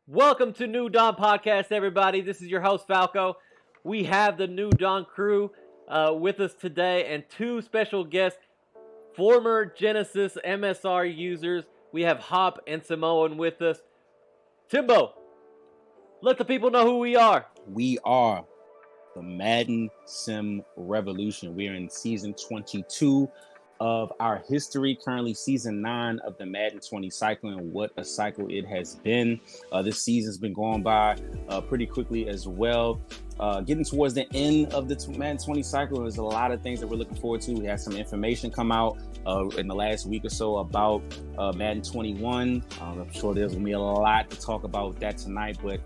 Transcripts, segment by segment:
Welcome to New Dawn Podcast, everybody. This is your host, Falco. We have the New Dawn crew with us today and two special guests, former Genesis MSR users. We have Hop and Samoan with us. Timbo, let the people know who we are. We are the Madden Sim Revolution. We are in season 22 of our history, currently season 9 of the Madden 20 cycle, and what a cycle it has been. This season's been going by pretty quickly as well. Getting towards the end of the Madden 20 cycle, there's a lot of things that we're looking forward to. We had some information come out in the last week or so about Madden 21. I'm sure there's going to be a lot to talk about that tonight, but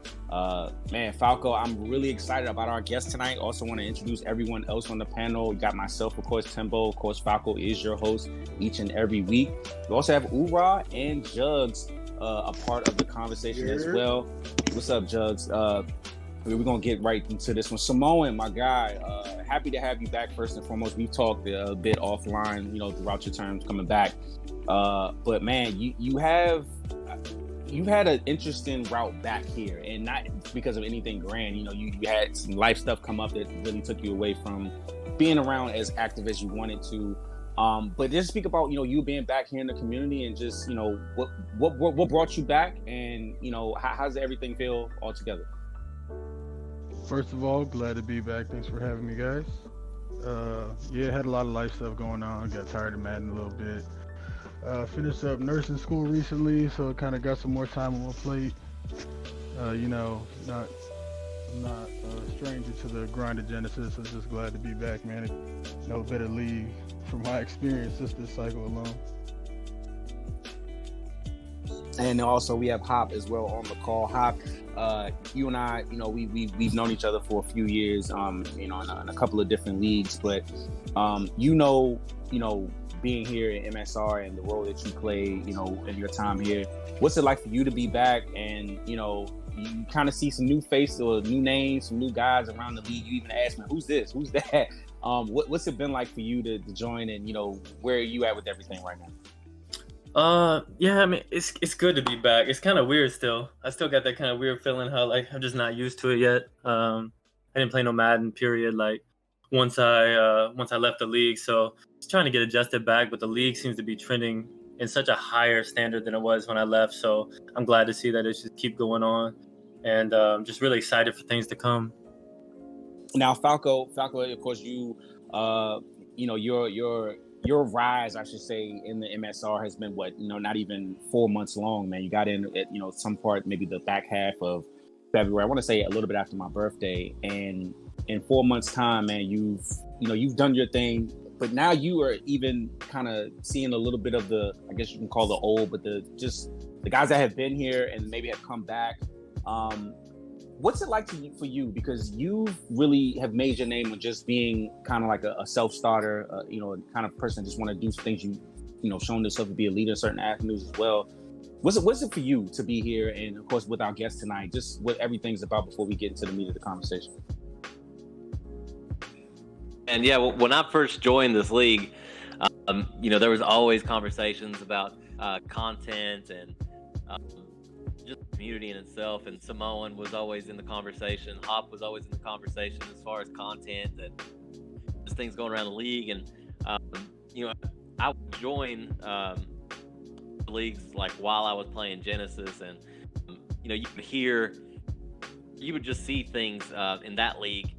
man, Falco, I'm really excited about our guest tonight. Also want to introduce everyone else on the panel. You got myself, of course, Timbo. Of course, Falco is your host each and every week. We also have Ura and Jugs a part of the conversation as well. What's up, Jugs? We're going to get right into this one. Samoan, my guy, happy to have you back first and foremost. We've talked a bit offline, throughout your terms coming back. But man, you've had an interesting route back here, and not because of anything grand. You had some life stuff come up that really took you away from being around as active as you wanted to. But just speak about, you being back here in the community and just, what brought you back, and, how does everything feel altogether? First of all, glad to be back. Thanks for having me, guys. Had a lot of life stuff going on. Got tired of Madden a little bit. Finished up nursing school recently, so kind of got some more time on my plate. I'm not a stranger to the grind of Genesis. I'm just glad to be back, man. No better league from my experience just this cycle alone. And also we have Hop as well on the call. Hop, you and I, we've known each other for a few years, in a couple of different leagues, but being here at MSR and the role that you play, in your time here, what's it like for you to be back? And you kind of see some new faces or new names, some new guys around the league. You even ask me, who's this, who's that? What's it been like for you to join, and where are you at with everything right now? It's good to be back. It's kind of weird still. I still got that kind of weird feeling how I'm just not used to it yet. I didn't play no Madden period once I left the league, so just trying to get adjusted back, but the league seems to be trending in such a higher standard than it was when I left, so I'm glad to see that it should keep going on, and just really excited for things to come. Now, Falco, of course, your rise, I should say, in the MSR has been not even 4 months long, man. You got in at, some part, maybe the back half of February. I want to say a little bit after my birthday. And in 4 months' time, man, you've done your thing, but now you are even kind of seeing a little bit of the, I guess you can call the old, but the guys that have been here and maybe have come back. What's it like for you? Because you really have made your name with just being kind of like a self-starter, kind of person that just want to do things shown yourself to be a leader in certain avenues as well. What's it for you to be here? And of course, with our guest tonight, just what everything's about before we get into the meat of the conversation. And yeah, when I first joined this league, there was always conversations about content and just the community in itself, and Samoan was always in the conversation. Hop was always in the conversation as far as content and just things going around the league. And I would join the leagues while I was playing Genesis, and you would just see things in that league.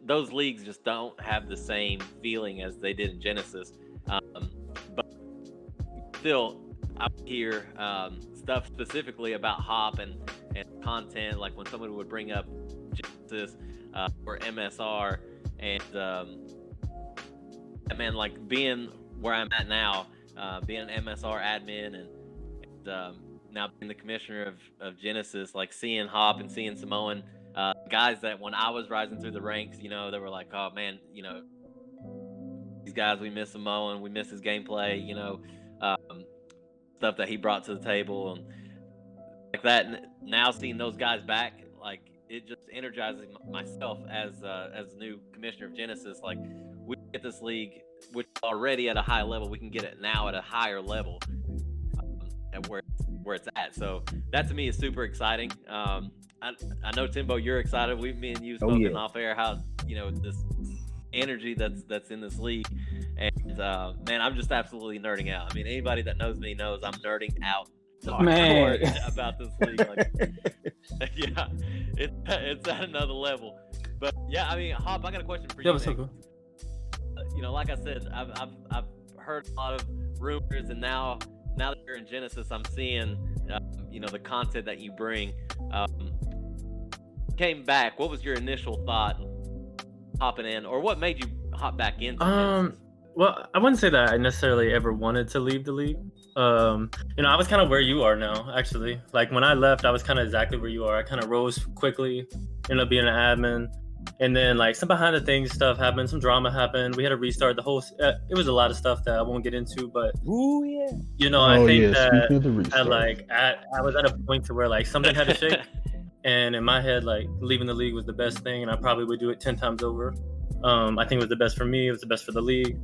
Those leagues just don't have the same feeling as they did in Genesis, but still I would hear stuff specifically about Hop and content, like when someone would bring up Genesis or MSR, and being where I'm at now, being an MSR admin and now being the commissioner of Genesis, seeing Hop and seeing Samoan, guys that when I was rising through the ranks, they were like, oh man, these guys, we miss Samoan, we miss his gameplay, stuff that he brought to the table and like that. And now seeing those guys back, it just energizes myself as the new commissioner of Genesis. We get this league, which is already at a high level, we can get it now at a higher level, and where where it's at. So that to me is super exciting. I know Timbo, you're excited. Me and you spoken off air how this energy that's in this league, and man, I'm just absolutely nerding out. I mean, anybody that knows me knows I'm nerding out about this league. Like, yeah, it's at another level. But yeah, I mean, Hop, I got a question for you. What's up, cool? Like I said, I've heard a lot of rumors, and now that you're in Genesis, I'm seeing the content that you bring. Came back. What was your initial thought hopping in, or what made you hop back into Genesis? Well, I wouldn't say that I necessarily ever wanted to leave the league. I was kind of where you are now, actually. Like when I left, I was kind of exactly where you are. I kind of rose quickly, ended up being an admin. And then like some behind the scenes stuff happened, some drama happened. We had to restart the whole, it was a lot of stuff that I won't get into, but I think that I was at a point to where like something had to shake. And in my head, like leaving the league was the best thing. And I probably would do it 10 times over. I think it was the best for me. It was the best for the league.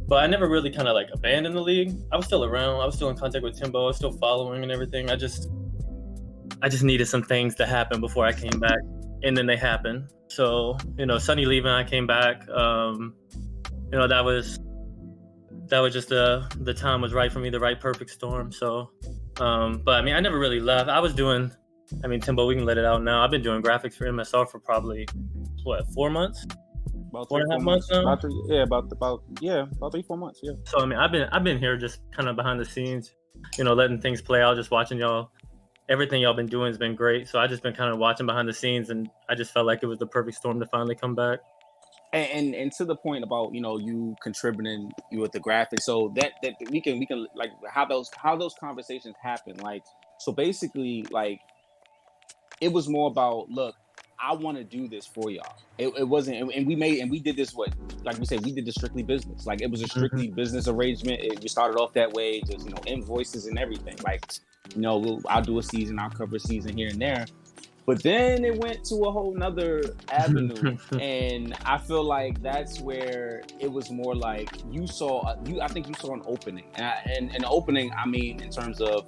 But I never really kind of like abandoned the league. I was still around. I was still in contact with Timbo. I was still following and everything. I just needed some things to happen before I came back. And then they happened. So, Sonny leaving, I came back. That was just the time was right for me, the right perfect storm. So, but I mean, I never really left. I was doing, Timbo, we can let it out now. I've been doing graphics for MSR for probably, 4 months? About 4.5 months now? About 3-4 months, yeah. So, I've been here just kind of behind the scenes, letting things play out, just watching y'all. Everything y'all been doing has been great. So I just been kind of watching behind the scenes, and I just felt like it was the perfect storm to finally come back. And to the point about you contributing with the graphics, so that we can like how those conversations happen. Like, so basically, like it was more about, look, I want to do this for y'all. It wasn't, and we did this, like we said, we did this strictly business. Like it was a strictly business arrangement. We started off that way, just invoices and everything. Like, I'll do a season, I'll cover a season here and there. But then it went to a whole nother avenue. And I feel like that's where it was more like I think you saw an opening. And an opening, in terms of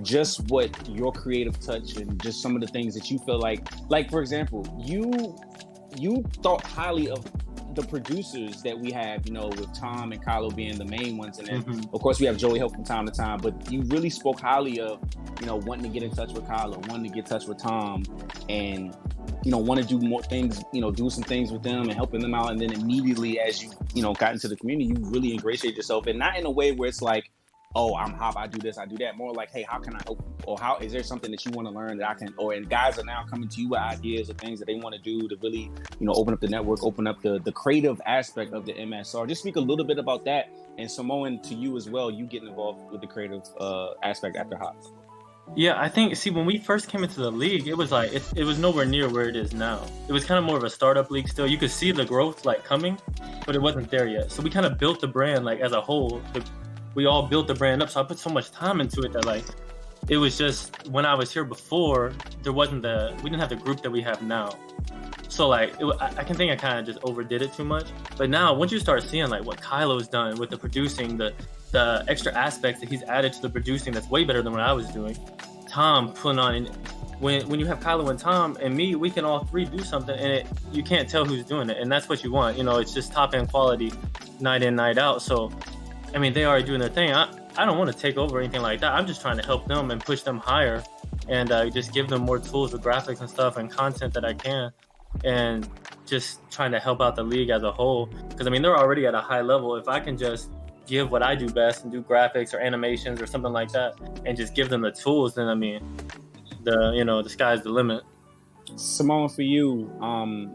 just what your creative touch and just some of the things that you feel like for example, you thought highly of the producers that we have, with Tom and Kylo being the main ones, and then of course we have Joey help from time to time, but you really spoke highly of wanting to get in touch with Kylo, wanting to get in touch with Tom, and want to do more things, do some things with them and helping them out. And then immediately as you got into the community, you really ingratiate yourself, and not in a way where it's like, oh, I'm Hop, I do this, I do that. More like, hey, how can I help? Or how is there something that you want to learn that I can? And guys are now coming to you with ideas or things that they want to do to really, open up the network, open up the creative aspect of the MSR. Just speak a little bit about that. And Samoan, to you as well, you getting involved with the creative aspect after Hop. Yeah, I think, when we first came into the league, it was like, it was nowhere near where it is now. It was kind of more of a startup league still. You could see the growth like coming, but it wasn't there yet. So we kind of built the brand like as a whole. We all built the brand up, so I put so much time into it that like it was just, when I was here before, we didn't have the group that we have now. So like I can think I kind of just overdid it too much. But now once you start seeing like what Kylo's done with the producing, the extra aspects that he's added to the producing, that's way better than what I was doing. Tom putting on, and when you have Kylo and Tom and me, we can all three do something, and you can't tell who's doing it, and that's what you want. It's just top end quality, night in, night out. So they already doing their thing. I don't want to take over or anything like that. I'm just trying to help them and push them higher, and just give them more tools with graphics and stuff and content that I can, and just trying to help out the league as a whole. Because they're already at a high level. If I can just give what I do best and do graphics or animations or something like that, and just give them the tools, then the sky's the limit. Simone, for you,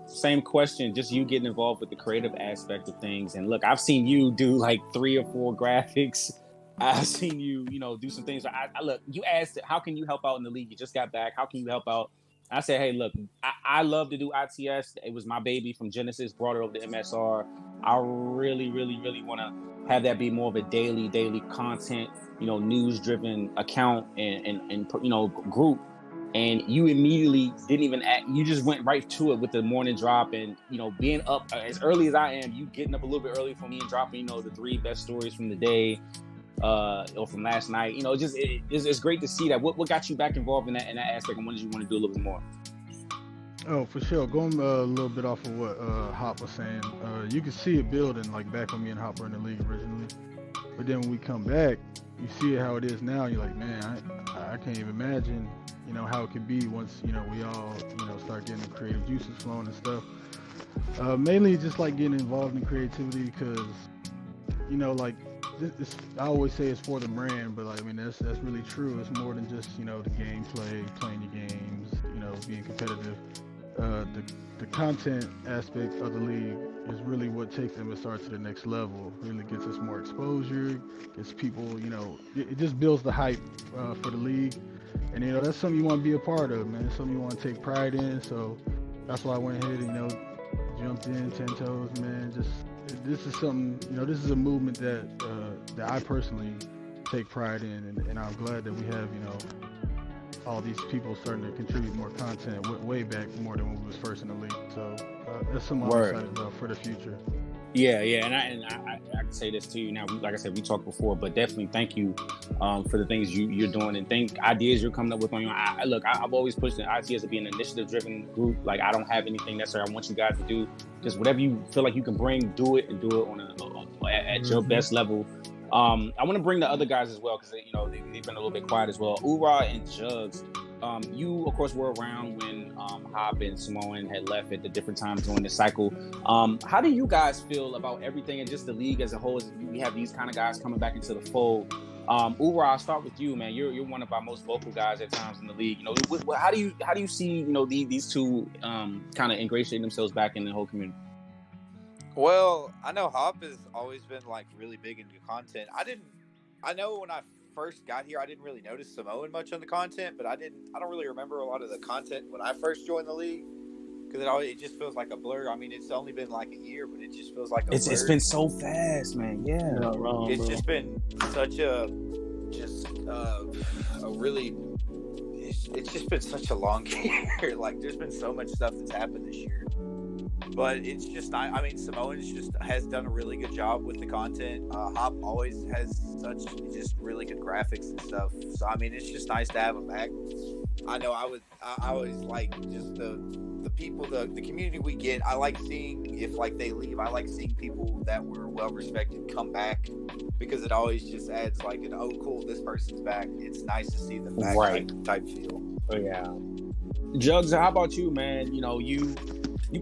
same question, just you getting involved with the creative aspect of things. And look, I've seen you do like 3 or 4 graphics. I've seen you, do some things. I look, you asked, how can you help out in the league? You just got back. How can you help out? I said, hey, look, I love to do ITS. It was my baby from Genesis, brought it over to MSR. I really, really, really want to have that be more of a daily content, news-driven account and group. And you immediately didn't even act, you just went right to it with the morning drop, and being up as early as I am, you getting up a little bit early for me and dropping the 3 best stories from the day. or from last night. You know, it's great to see that. What got you back involved in that aspect, and what did you want to do a little bit more? Oh, for sure. Going a little bit off of what Hop was saying, you could see it building like back when me and Hop were in the league originally. But then when we come back, you see it how it is now. You're like, man, I can't even imagine, you know, how it could be once, you know, we all, you know, start getting the creative juices flowing and stuff. Mainly just like getting involved in creativity because, you know, like I always say it's for the brand, but like, I mean, that's really true. It's more than just, you know, the gameplay, playing your games, you know, being competitive. The content aspect of the league is really what takes MSR to the next level. Really gets us more exposure, gets people, you know, it just builds the hype for the league. And, you know, that's something you want to be a part of, man. It's something you want to take pride in. So that's why I went ahead and, you know, jumped in 10 toes, man. This is something, you know, this is a movement that I personally take pride in. And I'm glad that we have, you know, all these people starting to contribute more content way back more than when we was first in the league. So that's something I'm excited about for the future. Yeah, and I can say this to you now. Like I said, we talked before, but definitely thank you for the things you're doing and ideas you're coming up with on your own. Look, I've always pushed the IT as to be an initiative-driven group. Like, I don't have anything necessary. I want you guys to do just whatever you feel like you can bring, do it, and do it at your best level. I want to bring the other guys as well because, you know, they've been a little bit quiet as well. Ura and Jugs, you, of course, were around when Hop and Samoan had left at the different times during the cycle. How do you guys feel about everything and just the league as a whole as we have these kind of guys coming back into the fold? Ura, I'll start with you, man. You're one of our most vocal guys at times in the league. You know, how do you see, you know, these two kind of ingratiating themselves back in the whole community? Well, I know Hop has always been like really big into content. I know when I first got here, I didn't really notice Samoan much on the content, but I don't really remember a lot of the content when I first joined the league because it just feels like a blur. I mean, it's only been like a year, but it just feels like a blur. It's been so fast, man. Yeah. You're not wrong, it's just been such it's just been such a long year. Like, there's been so much stuff that's happened this year. But it's just, I mean, Samoan has done a really good job with the content. Hop always has such just really good graphics and stuff. So, I mean, it's just nice to have him back. I know I always like just the people, the community we get. I like seeing if like they leave. I like seeing people that were well respected come back because it always just adds like an, oh, cool, this person's back. It's nice to see them back, right, type feel. Oh, yeah. Jugs, how about you, man? You know, you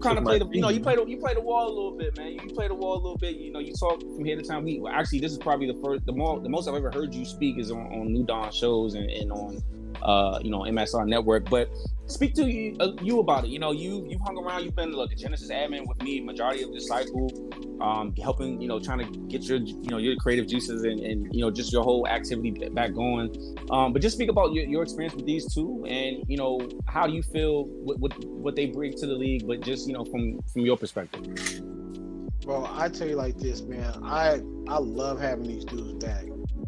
kind of play the, you know, you play the wall a little bit, man. You play the wall a little bit. You know, you talk from here to time. Actually, this is probably the most I've ever heard you speak is on New Dawn shows and on, you know, MSR Network. But speak to you about it. You know, you've hung around. You've been the Genesis admin with me majority of this cycle, helping, you know, trying to get your, you know, your creative juices and you know, just your whole activity back going. But just speak about your experience with these two, and you know, how do you feel what they bring to the league, but just, you know, from your perspective. Well, I tell you like this, man. I love having these dudes back.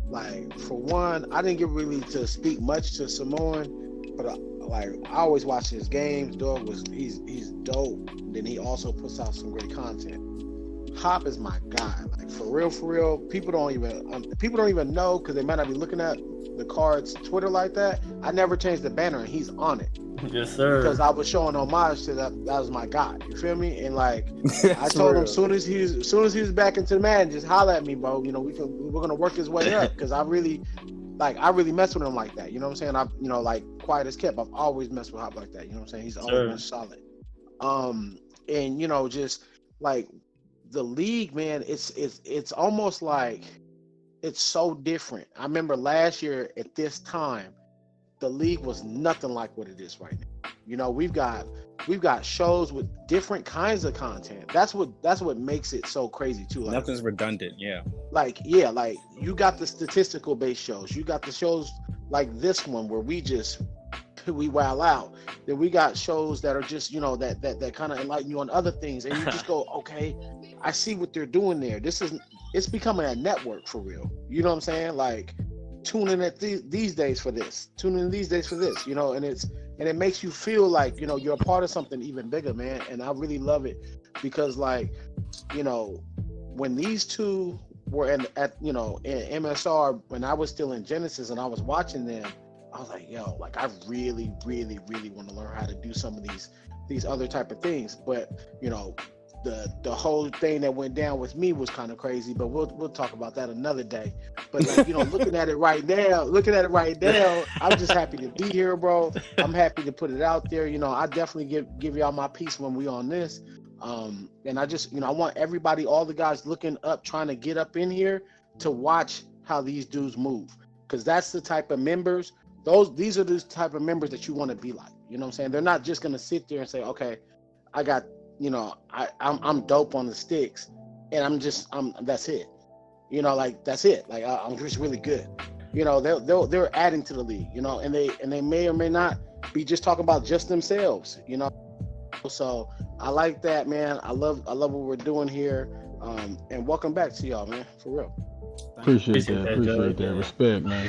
Like, for one, I didn't get really to speak much to Samoan, but I always watch his games. Dog he's dope. Then he also puts out some great content. Hop is my guy. Like, for real. People don't even know because they might not be looking at the Cards Twitter like that. I never changed the banner and he's on it. Yes, sir. Because I was showing homage to that was my guy. You feel me? And like, I told him soon as he was back into the Madden, just holler at me, bro. You know, we're gonna work his way up because I really mess with him like that. You know what I'm saying? You know, like, quiet as kept. I've always messed with Hop like that. You know what I'm saying? He's always been solid. And you know, just like the league, man, it's almost like it's so different. I remember last year at this time, the league was nothing like what it is right now. You know, we've got shows with different kinds of content. That's what makes it so crazy too. Like, nothing's redundant, yeah. Like you got the statistical based shows. You got the shows like this one where we wow out. Then we got shows that are just, you know, that kind of enlighten you on other things, and you just go, okay, I see what they're doing there. It's becoming a network for real. You know what I'm saying? Like, tune in at these days for this. Tune in these days for this. You know, and it makes you feel like, you know, you're a part of something even bigger, man. And I really love it because, like, you know, when these two were in MSR when I was still in Genesis and I was watching them. I was like, yo, like I really, really, really want to learn how to do some of these other type of things. But the whole thing that went down with me was kind of crazy. But we'll talk about that another day. But like, looking at it right now, I'm just happy to be here, bro. I'm happy to put it out there. I definitely give y'all my piece when we on this. And I just, I want everybody, all the guys looking up, trying to get up in here to watch how these dudes move, because that's the type of members. These are the type of members that you want to be like. You know what I'm saying? They're not just gonna sit there and say, okay, I got, I'm dope on the sticks, and I'm that's it. Like that's it. Like I'm just really good. They're adding to the league. And they may or may not be just talking about just themselves. So I like that, man. I love what we're doing here. And welcome back to y'all, man. For real. Appreciate that. Respect, man.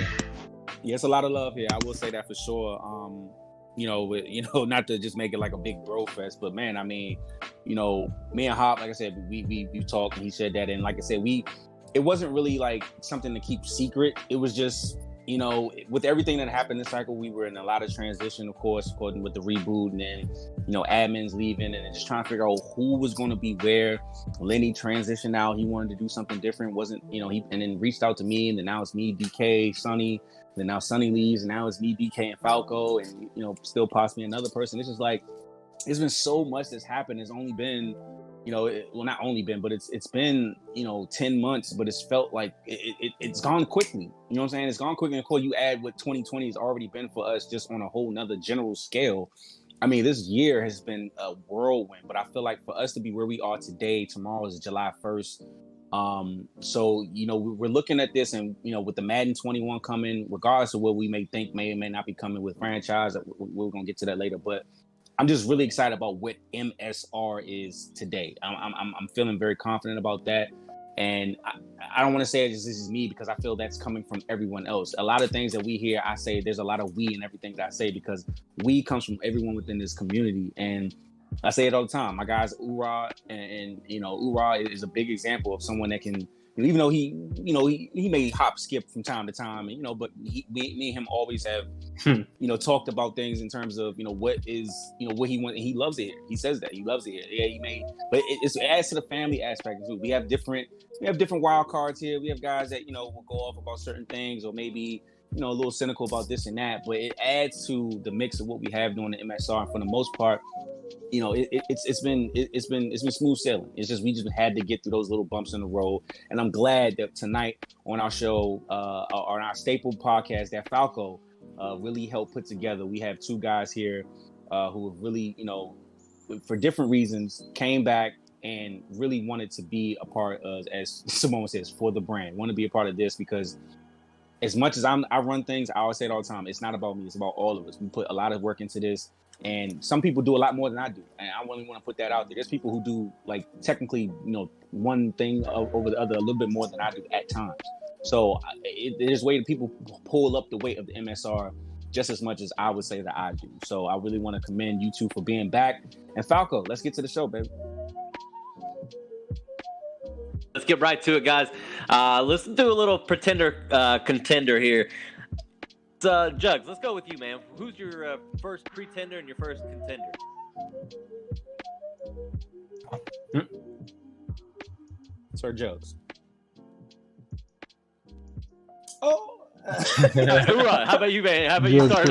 Yeah, it's a lot of love here. I will say that for sure. Not to just make it like a big bro fest, but man, I mean, me and Hop, like I said, we talked and he said that, and like I said, it wasn't really like something to keep secret. It was just, with everything that happened this cycle, we were in a lot of transition, of course, according with the reboot, and then, admins leaving, and just trying to figure out who was going to be where. Lenny transitioned out. He wanted to do something different. Wasn't, he, and then reached out to me, and then now it's me, DK, Sonny. Then now Sonny leaves, and now it's me, DK, and Falco, and still possibly another person. It's just like it's been so much that's happened. It's only been, not only been, but it's been 10 months, but it's felt like it's gone quickly. You know what I'm saying? It's gone quickly. And of course, you add what 2020 has already been for us, just on a whole nother general scale. I mean, this year has been a whirlwind, but I feel like for us to be where we are today, tomorrow is July 1st. So we're looking at this, and with the Madden 21 coming, regardless of what we may think may or may not be coming with franchise, we're gonna get to that later. But I'm just really excited about what MSR is today. I'm feeling very confident about that, and I don't want to say this is me, because I feel that's coming from everyone else. A lot of things that we hear, I say there's a lot of we in everything that I say, because we comes from everyone within this community. And I say it all the time. My guys, Ura, and Ura is a big example of someone that can, even though he may hop skip from time to time, but me and him always have, talked about things in terms of, what is, what he wants. He loves it here. He says that he loves it here. Yeah, he may, but it adds to the family aspect too. We have different wild cards here. We have guys that, will go off about certain things, or maybe, a little cynical about this and that, but it adds to the mix of what we have doing the MSR. And for the most part, it's been smooth sailing. It's just we just had to get through those little bumps in the road, and I'm glad that tonight on our show, on our staple podcast, that Falco really helped put together. We have two guys here who have really, for different reasons, came back and really wanted to be a part of, as Simone says, for the brand. Want to be a part of this, because as much as I run things, I always say it all the time, it's not about me, it's about all of us. We put a lot of work into this, and some people do a lot more than I do, and I really want to put that out there. There's people who do, like, technically, one thing over the other a little bit more than I do at times. So there's way that people pull up the weight of the MSR just as much as I would say that I do. So I really want to commend you two for being back. And Falco, let's get to the show, baby. Let's get right to it, guys. Let's do a little contender here. Jugs, let's go with you, man. Who's your first pretender and your first contender? Sir Jugs. Oh. How about you, man? How about you start?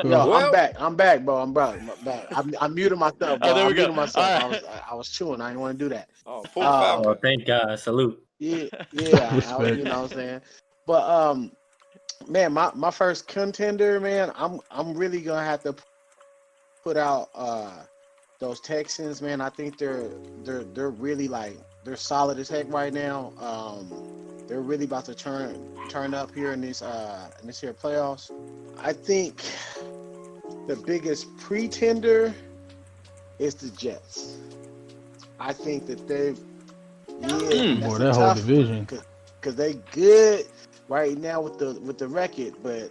Yo, I'm back, bro. I'm back. I'm muting myself, bro. Oh, there we go. Myself. Right. I was chewing. I didn't want to do that. Oh, thank God. Salute. Yeah. You know what I'm saying? But man, my first contender, man, I'm really gonna have to put out those Texans, man. I think they're really, like, they're solid as heck right now. They're really about to turn up here in this here playoffs. I think the biggest pretender is the Jets. I think that that whole division, because they good right now with the record, but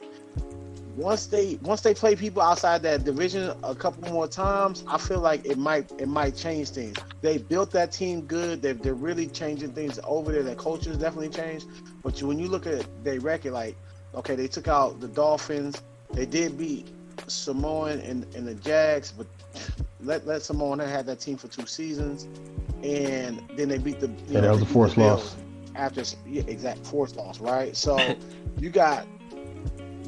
once they play people outside that division a couple more times, I feel like it might change things. They built that team good. They're really changing things over there. Their culture's definitely changed. But when you look at their record, like, okay, they took out the Dolphins. They did beat Samoan and the Jags, but let Samoan have that team for 2 seasons, and then they beat the that was a forced loss. After forced loss, right? So you got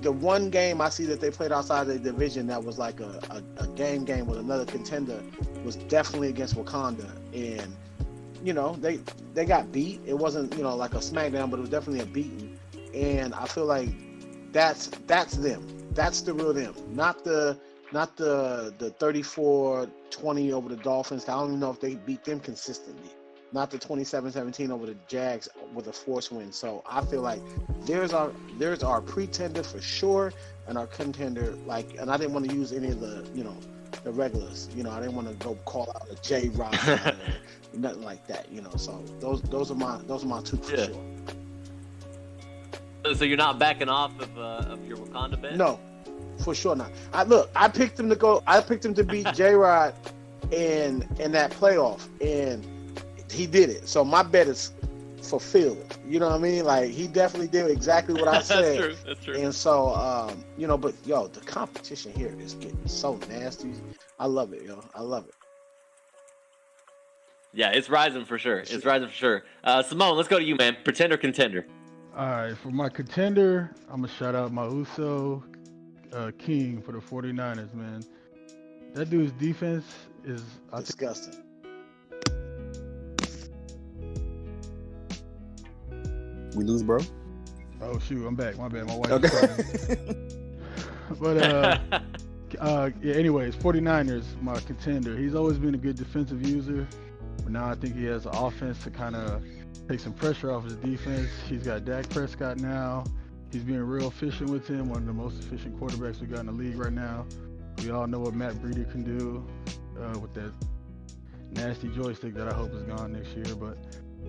the one game I see that they played outside the division that was like a game with another contender was definitely against Wakanda, and they got beat. It wasn't like a smackdown, but it was definitely a beating, and I feel like that's them. That's the real them, not the 34-20 over the Dolphins. I don't even know if they beat them consistently. Not the 27-17 over the Jags with a forced win. So I feel like there's our pretender for sure, and our contender, and I didn't want to use any of the the regulars. I didn't want to go call out a J-Rod or nothing like that. So those are my 2 for sure. So you're not backing off of your Wakanda bet? No, for sure not. I picked him to beat J-Rod in that playoff, and he did it. So my bet is fulfilled. You know what I mean? Like, he definitely did exactly what I said. That's true. And so, but the competition here is getting so nasty. I love it, I love it. Yeah, it's rising for sure. Simone, let's go to you, man. Pretender, contender. All right, for my contender, I'm going to shout out my Uso King for the 49ers, man. That dude's defense is disgusting. We lose, bro. Oh shoot, I'm back. My bad. My wife. Okay. But yeah. Anyways, 49ers, my contender. He's always been a good defensive user, but now I think he has an offense to kind of take some pressure off his defense. He's got Dak Prescott now. He's being real efficient with him. One of the most efficient quarterbacks we got in the league right now. We all know what Matt Breida can do with that nasty joystick that I hope is gone next year, but.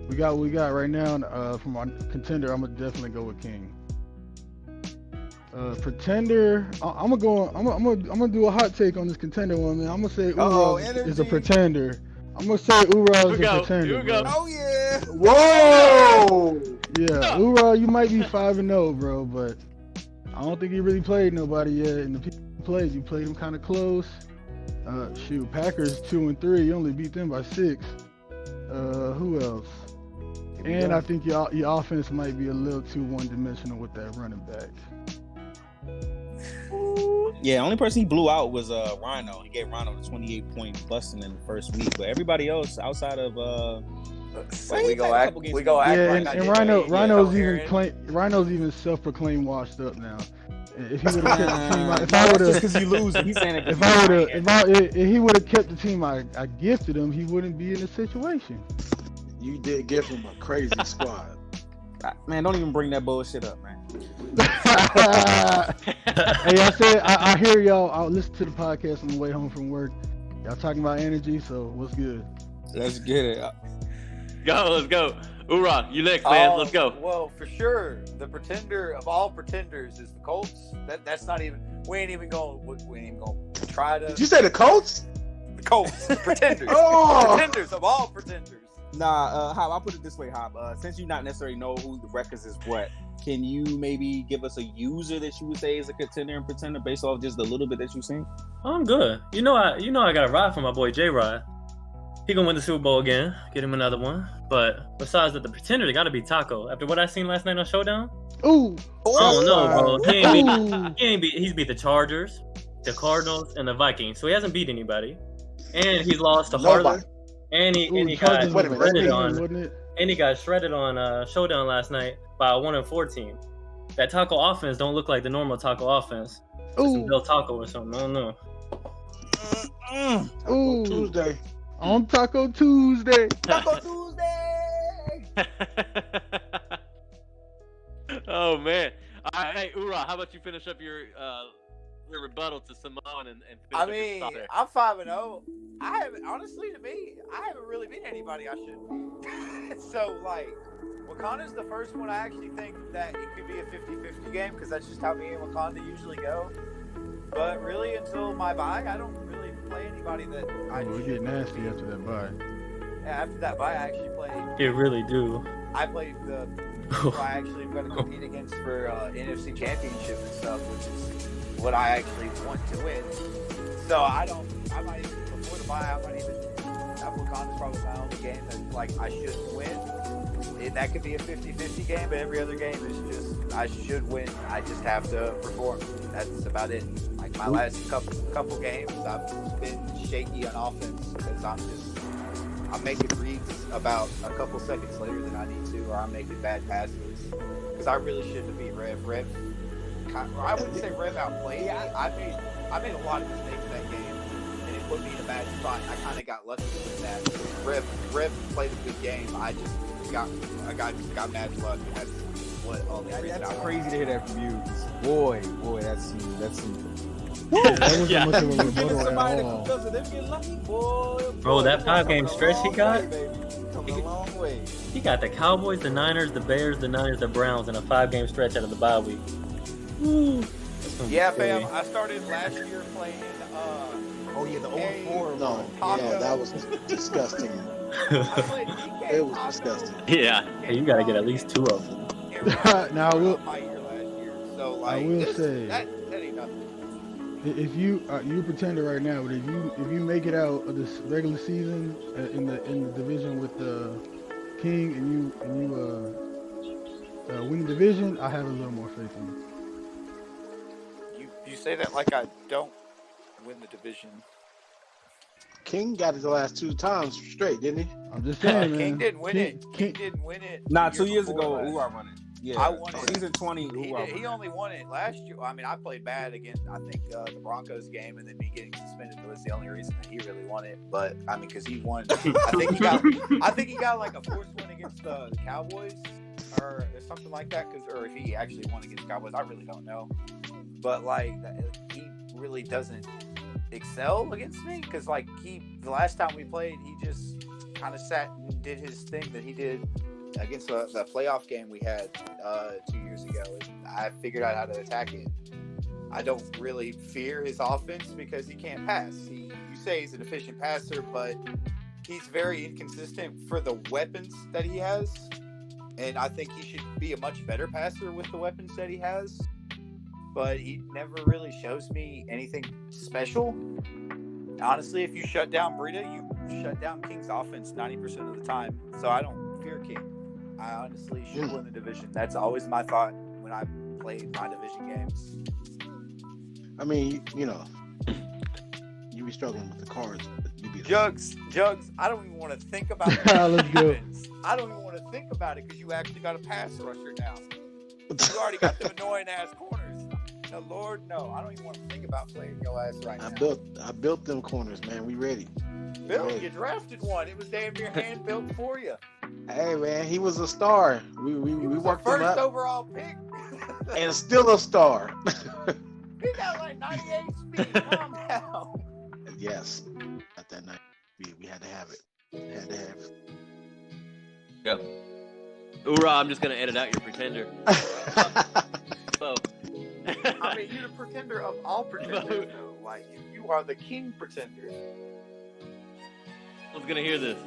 We got what we got right now. From our contender, I'm gonna definitely go with King. Pretender, I'm gonna do a hot take on this contender one, man. I'm gonna say Ura is a pretender. I'm gonna say Ura is a pretender. Here we go. Oh yeah! Whoa! Yeah, Ura, you might be 5-0, bro, but I don't think he really played nobody yet. And the people you played him kind of close. Packers 2-3. You only beat them by 6. Who else? And I think your offense might be a little too one-dimensional with that running back. Yeah, only person he blew out was Rhino. He gave Rhino the 28-point busting in the first week, but everybody else outside of we go act yeah, like and Rhino's even self-proclaimed washed up now. If he would have kept the team, if I would have, because you lose, he's saying if he would have kept the team I gifted him, he wouldn't be in this situation. You did give him a crazy squad. Man, don't even bring that bullshit up, man. Hey, I said I hear y'all. I'll listen to the podcast on the way home from work. Y'all talking about energy, so what's good? Let's get it. Let's go. Ura, you next, man. Let's go. Well, for sure, the pretender of all pretenders is the Colts. That's not even. We ain't even going to try to. Did you say the Colts? The Colts, the pretenders. Pretenders of all pretenders. Nah, Hop, I'll put it this way, Hop. Since you not necessarily know who the records is what, can you maybe give us a user that you would say is a contender and pretender based off just the little bit that you've seen? I'm good. I got a ride for my boy J-Rod. He gonna win the Super Bowl again, get him another one. But besides that, the pretender, they gotta be Taco. After what I seen last night on Showdown, Ooh. Oh no, bro. He's beat the Chargers, the Cardinals, and the Vikings. So he hasn't beat anybody. And he's lost to Harlan. And he got shredded on Showdown last night by a 1-4 team. That Taco offense don't look like the normal Taco offense. Some Del Taco or something. I don't know. Ooh. Tuesday. On Taco Tuesday. Taco Tuesday. Oh man. All right, hey Ura, how about you finish up your rebuttal to Simone and finish up your I'm 5-0. I haven't really beat anybody I should. So Wakanda's the first one I actually think that it could be a 50-50 game because that's just how me and Wakanda usually go. But really, until my bye, I don't really play anybody that I We get nasty after that bye. Yeah, after that bye, I actually played. You really do. I played the who I actually am going to compete against for NFC Championship and stuff, which is what I actually want to win. So I might even, before the bye, I might even, Wakanda's probably my only game that, like, I should win. And that could be a 50-50 game, but every other game is just, I should win. I just have to perform. That's about it. Like, my last couple games, I've been shaky on offense because I'm making reads about a couple seconds later than I need to, or I'm making bad passes. Because I really shouldn't be Rev. I wouldn't say Rev outplayed me. I made a lot of mistakes that game, and it put me in a bad spot. I kind of got lucky with that. Rev played a good game. I just got bad luck, and that's what all the reason. That's crazy to hear that from you. Boy, that's That wasn't Yeah. much of a rebuttal at somebody all. that does it, they get lucky, boy. Bro, that 5-game stretch he got? Coming a long way. He got the Cowboys, the Niners, the Bears, the Niners, the Browns in a 5-game stretch out of the bye week. Woo. Yeah, fam. I started last year playing. Oh yeah, the 0-4. No, Taco. yeah, that was disgusting. I played DK It was Taco. disgusting. Yeah. Hey, you gotta get at least 2 of them. Now, I will- my year last year. So, I like, will say- that ain't nothing. If you you're a pretender right now, but if you make it out of this regular season in the division with King and you win the division, I have a little more faith in you. You say that like I don't win the division. King got it the last 2 times straight, didn't he? I'm just saying, man. King didn't win it. King King, didn't win it. Nah, the 2 year years before ago, last. Ura won it. Yeah, I won it. Season 20, Ura He only won it last year. I mean, I played bad against, I think, the Broncos game, and then me getting suspended was the only reason that he really won it. But I mean, because he won, I think he got like a forced win against the Cowboys or something like that. Or if he actually won against the Cowboys, I really don't know. But like, he really doesn't excel against me because like the last time we played, he just kind of sat and did his thing that he did against the playoff game we had 2 years ago. And I figured out how to attack it. I don't really fear his offense because he can't pass. You say he's an efficient passer, but he's very inconsistent for the weapons that he has. And I think he should be a much better passer with the weapons that he has. But he never really shows me anything special. Honestly, if you shut down Breida, you shut down King's offense 90% of the time. So I don't fear King. I honestly should win the division. That's always my thought when I played my division games. I mean, you be struggling with the cards, but you be Jugs, I don't even want to think about Let's go. I don't even want to think about it because you actually got a pass rusher now. You already got them annoying ass corners. No, Lord, no. I don't even want to think about playing your ass right now. I built them corners, man. We ready. Bill, you drafted one. It was damn near hand built for you. Hey, man, he was a star. We worked him First up, overall pick. and still a star. He got like 98 speed. Calm down. Yes, at that night, we had to have it. Had to have it. Go. Ura, I'm just gonna edit out your pretender. So. I mean, you're the pretender of all pretenders. Though. Like you are the king pretender. Who's gonna hear this?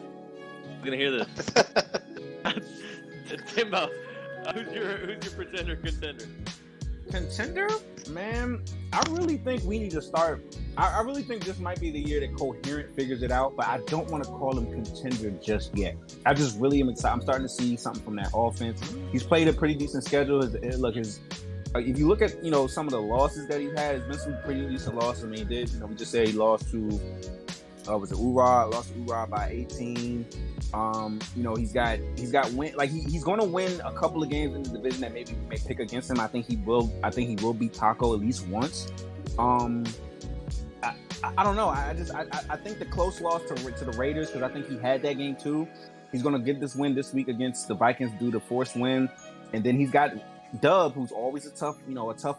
Timbo, who's your pretender contender? Contender? Man, I really think we need to start. I really think this might be the year that Coherent figures it out, but I don't want to call him contender just yet. I just really am excited. I'm starting to see something from that offense. He's played a pretty decent schedule. If you look at some of the losses that he had, it's been some pretty decent losses. I mean, he did. We just said he lost to was it Ura? Lost to Ura by 18. He's got win. Like he's going to win a couple of games in the division that maybe we may pick against him. I think he will beat Taco at least once. I don't know. I think the close loss to the Raiders, because I think he had that game too. He's going to get this win this week against the Vikings due to forced win, and then he's got Dub, who's always a tough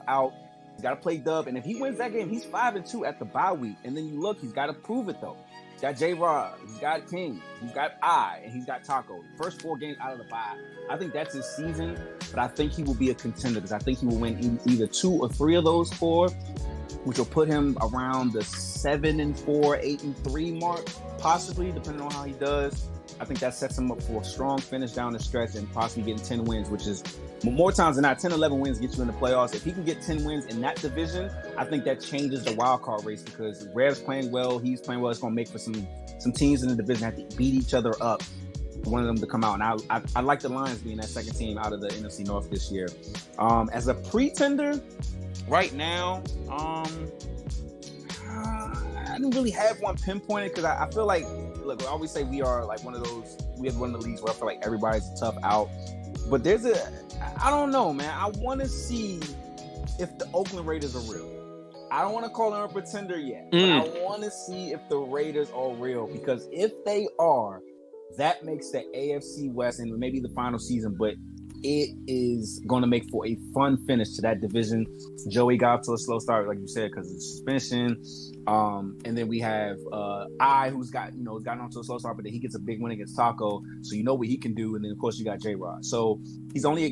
out. He's got to play Dub, and if he wins that game, he's 5-2 at the bye week. And then you look, he's got to prove it though. got J-Rod, he's got King, he's got I, and he's got Taco. First 4 games out of the 5. I think that's his season, but I think he will be a contender because I think he will win either 2 or 3 of those 4, which will put him around the 7-4, 8-3 mark, possibly, depending on how he does. I think that sets him up for a strong finish down the stretch and possibly getting 10 wins, which is more times than not, 10, 11 wins get you in the playoffs. If he can get 10 wins in that division, I think that changes the wild card race because Rev's playing well, he's playing well. It's going to make for some teams in the division have to beat each other up for one of them to come out. And I like the Lions being that second team out of the NFC North this year. As a pretender, right now, I didn't really have one pinpointed because I feel like, look, I always say we are like one of the leagues where I feel like everybody's a tough out. But I don't know, man. I want to see if the Oakland Raiders are real. I don't want to call them a pretender yet, but I want to see if the Raiders are real because if they are, that makes the AFC West and maybe the final season, but it is going to make for a fun finish to that division. Joey got to a slow start, like you said, because of suspension. And then we have who's gotten onto a slow start, but then he gets a big win against Taco, so you know what he can do. And then of course you got J-Rod. So he's only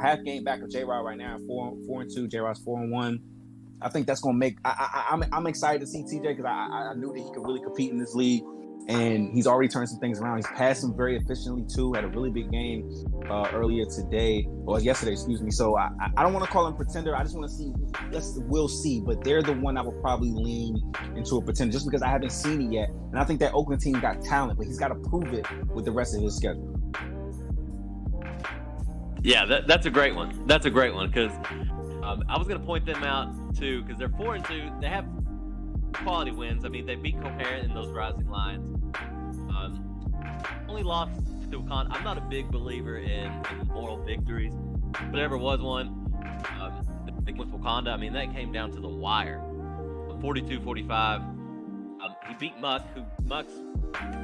half game back of J-Rod right now, 4-2. J-Rod's 4-1. I think that's going to make. I'm excited to see TJ because I knew that he could really compete in this league. And he's already turned some things around. He's passed them very efficiently too. Had a really big game yesterday, excuse me. So I don't want to call him pretender. I just want to see. We'll see. But they're the one I would probably lean into a pretender just because I haven't seen it yet. And I think that Oakland team got talent, but he's got to prove it with the rest of his schedule. Yeah, that's a great one. That's a great one because I was going to point them out too because they're 4-2. They have quality wins. I mean, they beat Coherent in those Rising Lions. Only lost to Wakanda. I'm not a big believer in moral victories, but there ever was one. The big with Wakanda, I mean, that came down to the wire. 42-45. He beat Muck's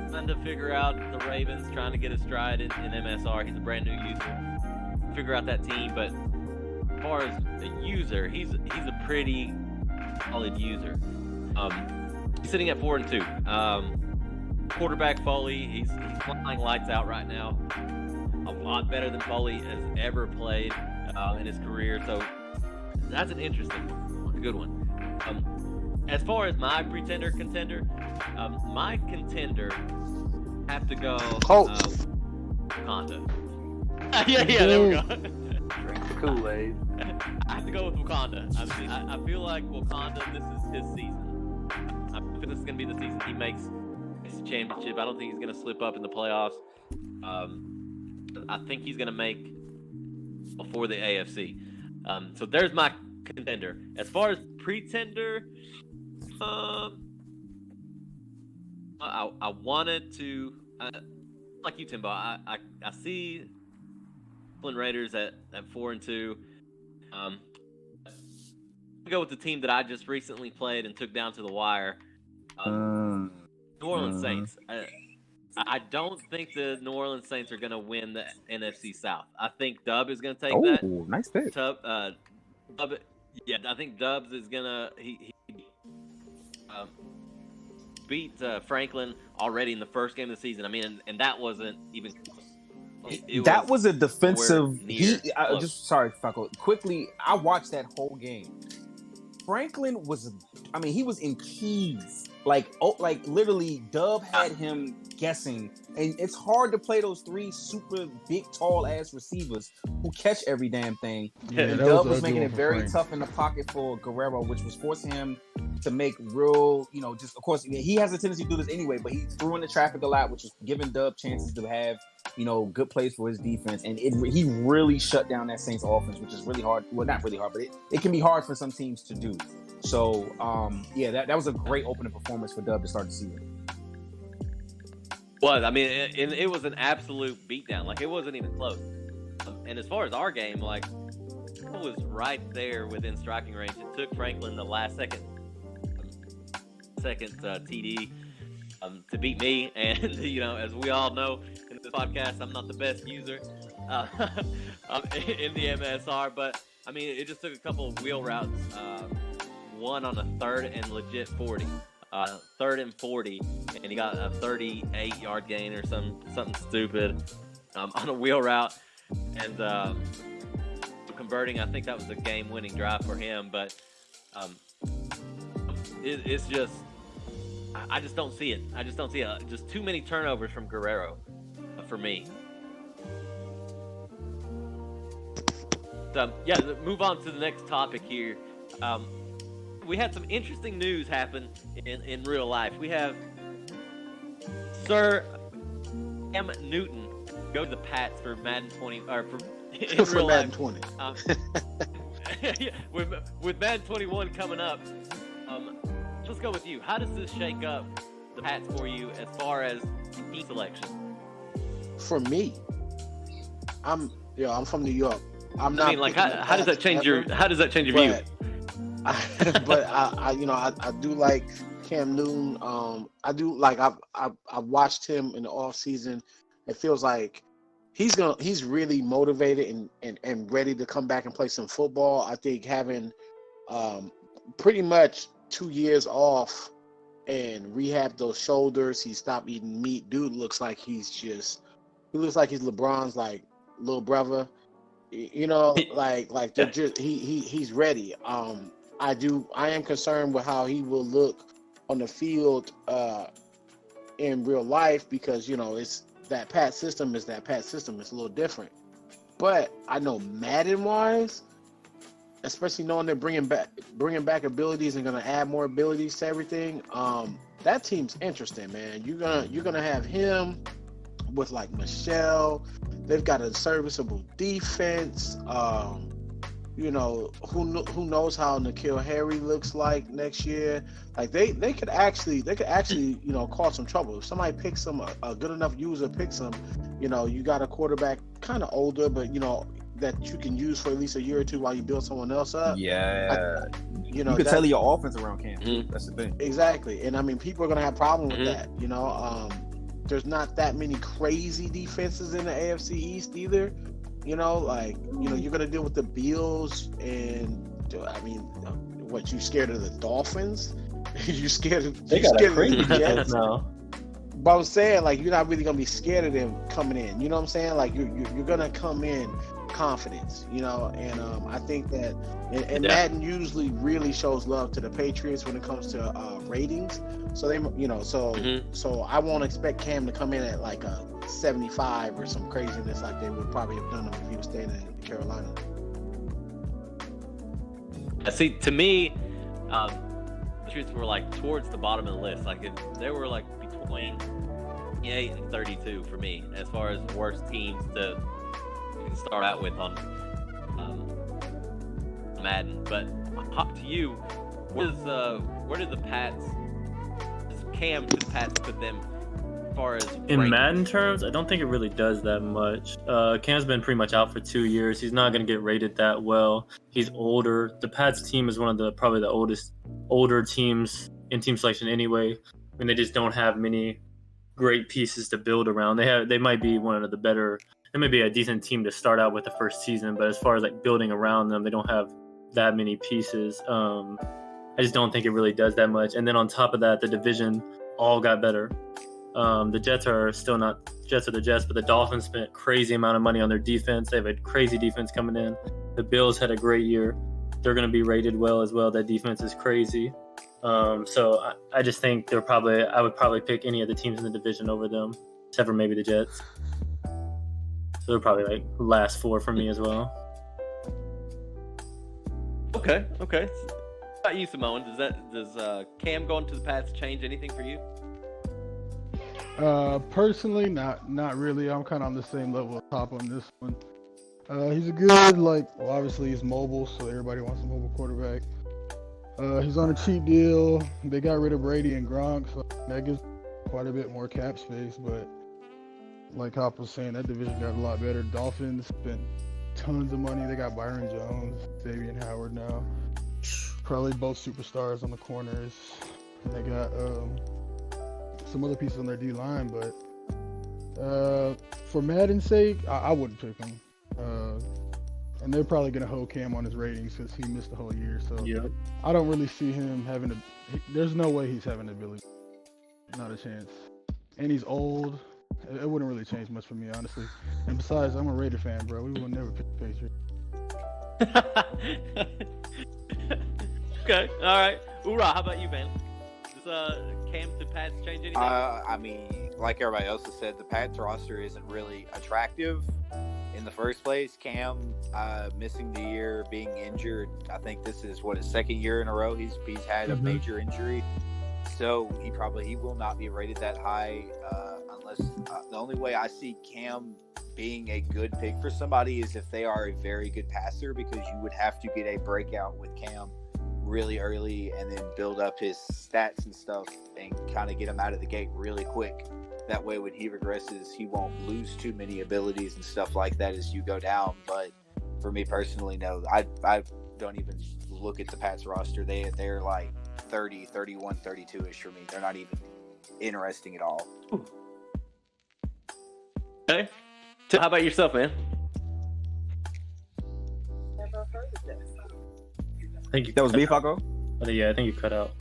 trying to figure out the Ravens, trying to get his stride in MSR. He's a brand new user. Figure out that team, but as far as a user, he's a pretty solid user. He's sitting at 4-2. Quarterback Foley, he's flying lights out right now. A lot better than Foley has ever played in his career. So that's an interesting one, a good one. As far as my contender, my contender have to go Wakanda. yeah, there we go. Drink the Kool-Aid. I have to go with Wakanda. I feel like Wakanda, this is his season. I feel this is going to be the season he makes the championship. I don't think he's going to slip up in the playoffs. I think he's going to make before the AFC. So there's my contender. As far as pretender, I wanted to, like you, Timbo. I see Oakland Raiders at 4-2. I'm gonna go with the team that I just recently played and took down to the wire. New Orleans Saints. I don't think the New Orleans Saints are gonna win the NFC South. I think Dub is gonna take that. Oh, nice pick. Dub, yeah, I think Dubs is gonna he beat Franklin already in the first game of the season. I mean, and that wasn't even. That was a defensive. Sorry, Falco. Quickly, I watched that whole game. Franklin was, he was in keys. Like literally, Dub had him guessing, and it's hard to play those 3 super big, tall ass receivers who catch every damn thing. Yeah, and Dub was making it very tough in the pocket for Guerrero, which was forcing him to make real, just of course he has a tendency to do this anyway, but he threw in the traffic a lot, which was giving Dub chances to have, good plays for his defense, and he really shut down that Saints offense, which is really hard. Well, not really hard, but it can be hard for some teams to do. So, that was a great opening performance for Dub to start the season. It was an absolute beatdown. Like, it wasn't even close. And as far as our game, like, it was right there within striking range. It took Franklin the last second TD to beat me. And, as we all know in this podcast, I'm not the best user in the MSR. But, it just took a couple of wheel routes. One on a 3rd and legit 40. 3rd and 40, and he got a 38-yard gain or something stupid on a wheel route, and converting. I think that was a game-winning drive for him, but it's just I just don't see it. I just don't see it. Just too many turnovers from Guerrero for me. Yeah, move on to the next topic here. We had some interesting news happen in real life. We have Sir Cam Newton go to the Pats for Madden 20 or in for real Madden life. 20. Yeah, with Madden 21 coming up, let's go with you. How does this shake up the Pats for you as far as team selection? For me, I'm from New York. How does that change your view? But I do like Cam Newton. I do like I've watched him in the off season. It feels like he's really motivated and ready to come back and play some football. I think having pretty much 2 years off and rehab those shoulders, he stopped eating meat. Dude looks like he's LeBron's like little brother. They're just he's ready. I am concerned with how he will look on the field in real life because it's that Pat system is that Pat system. It's a little different. But I know Madden wise, especially knowing they're bringing back abilities and going to add more abilities to everything. That team's interesting, man. You're gonna have him with like Michelle. They've got a serviceable defense. Who knows how N'Keal Harry looks like next year? Like they could actually cause some trouble if somebody picks them. A good enough user picks them. You got a quarterback kind of older, but that you can use for at least a year or two while you build someone else up. Yeah, you can tell your offense around Cam. Mm-hmm. That's the thing. Exactly, and I mean people are gonna have problems with that. There's not that many crazy defenses in the AFC East either. You're gonna deal with the Bills, and I mean, what, you scared of the Dolphins? you scared of the Jets? No. But I'm saying, like, you're not really gonna be scared of them coming in. You know what I'm saying? Like, you're gonna come in confidence. And I think that Madden usually really shows love to the Patriots when it comes to ratings. So so I won't expect Cam to come in at like a 75 or some craziness like they would probably have done if he was staying in Carolina. See, to me, the Patriots were like towards the bottom of the list. Like they were like between 28 and 32 for me as far as worst teams to start out with on Madden. But hop to you, where did the Pats? Cam to the Pats put them as far as in ranking? Madden terms? I don't think it really does that much. Cam's been pretty much out for 2 years. He's not going to get rated that well. He's older. The Pats team is one of probably the older teams in team selection anyway. I mean, they just don't have many great pieces to build around. They might be one of the better. They may be a decent team to start out with the first season, but as far as like building around them, they don't have that many pieces. I just don't think it really does that much. And then on top of that, the division all got better. The Jets are still not Jets are the Jets, but the Dolphins spent crazy amount of money on their defense. They have a crazy defense coming in. The Bills had a great year. They're going to be rated well as well. That defense is crazy. So I just think I would probably pick any of the teams in the division over them, except for maybe the Jets. So they're probably like last four for me as well. Okay. How about you, Samoan? Does Cam going to the Pats change anything for you? Personally, not really. I'm kind of on the same level of top on this one. He's a good, obviously he's mobile, so everybody wants a mobile quarterback. He's on a cheap deal. They got rid of Brady and Gronk, so that gives quite a bit more cap space. But like Hop was saying, that division got a lot better. Dolphins spent tons of money. They got Byron Jones, Xavier Howard now. Probably both superstars on the corners. And they got some other pieces on their D-line, but for Madden's sake, I wouldn't pick him. and they're probably gonna hold Cam on his ratings because he missed the whole year. So Yep. I don't really see him having there's no way he's having the ability. Not a chance. And he's old. It wouldn't really change much for me, honestly. And besides, I'm a Raider fan, bro. We will never pick the Patriots. Okay, all right. Ura, how about you, man? Does Cam to Pats change anything? I mean, like everybody else has said, the Pats roster isn't really attractive in the first place. Cam missing the year, being injured. I think this is his second year in a row he's had a major injury. So he will not be rated that high unless the only way I see Cam being a good pick for somebody is if they are a very good passer, because you would have to get a breakout with Cam really early and then build up his stats and stuff and kind of get him out of the gate really quick. That way when he regresses, he won't lose too many abilities and stuff like that as you go down. But for me personally, no, I don't even look at the Pats roster. They're like 30, 31, 32-ish for me. They're not even interesting at all. Okay. So how about yourself, man? I think That was me, Faco? Yeah, I think you cut out.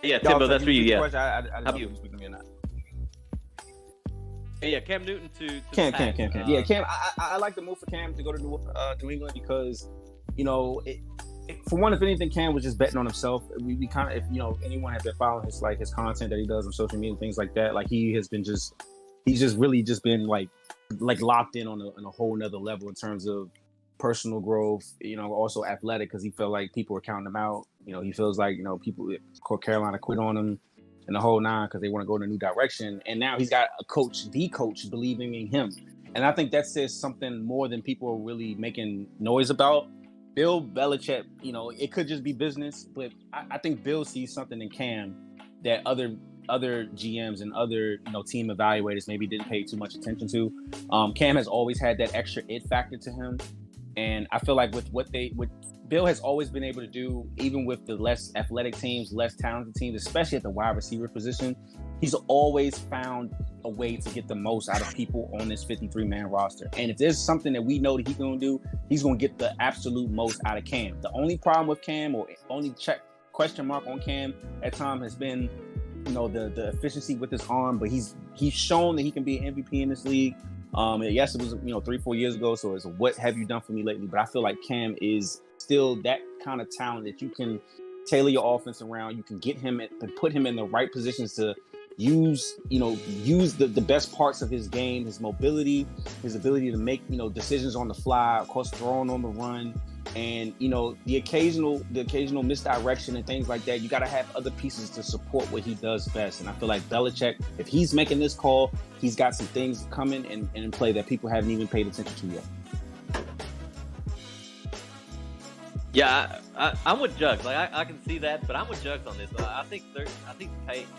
Yeah, Timbo, that's for you. Yeah. I How didn't know if you were speaking to me or not. Yeah, Cam Newton to Cam. Pats. Yeah, Cam. I like the move for Cam to go to New England because, for one, if anything, Cam was just betting on himself. We kind of, if anyone has been following his content that he does on social media and things like that, like he's just really been like locked in on a whole nother level in terms of personal growth, also athletic, because he felt like people were counting him out. He feels like, people at Carolina quit on him and the whole nine because they want to go in a new direction. And now he's got the coach believing in him. And I think that says something more than people are really making noise about. Bill Belichick, it could just be business, but I think Bill sees something in Cam that other GMs and other team evaluators maybe didn't pay too much attention to. Cam has always had that extra it factor to him. And I feel like with what Bill has always been able to do, even with the less athletic teams, less talented teams, especially at the wide receiver position, he's always found a way to get the most out of people on this 53-man roster. And if there's something that we know that he's going to do, he's going to get the absolute most out of Cam. The only problem with Cam, or only question mark on Cam at times, has been, the efficiency with his arm. But he's shown that he can be an MVP in this league. Yes, it was 3-4 years ago, so it's what have you done for me lately? But I feel like Cam is still that kind of talent that you can tailor your offense around. You can get him and put him in the right positions to use the best parts of his game, his mobility, his ability to make decisions on the fly, of course throwing on the run, and the occasional misdirection and things like that. You got to have other pieces to support what he does best. And I feel like Belichick, if he's making this call, he's got some things coming and in play that people haven't even paid attention to yet. Yeah, I'm with Jugs. Like I can see that, but I'm with Jugs on this. I think the Patriots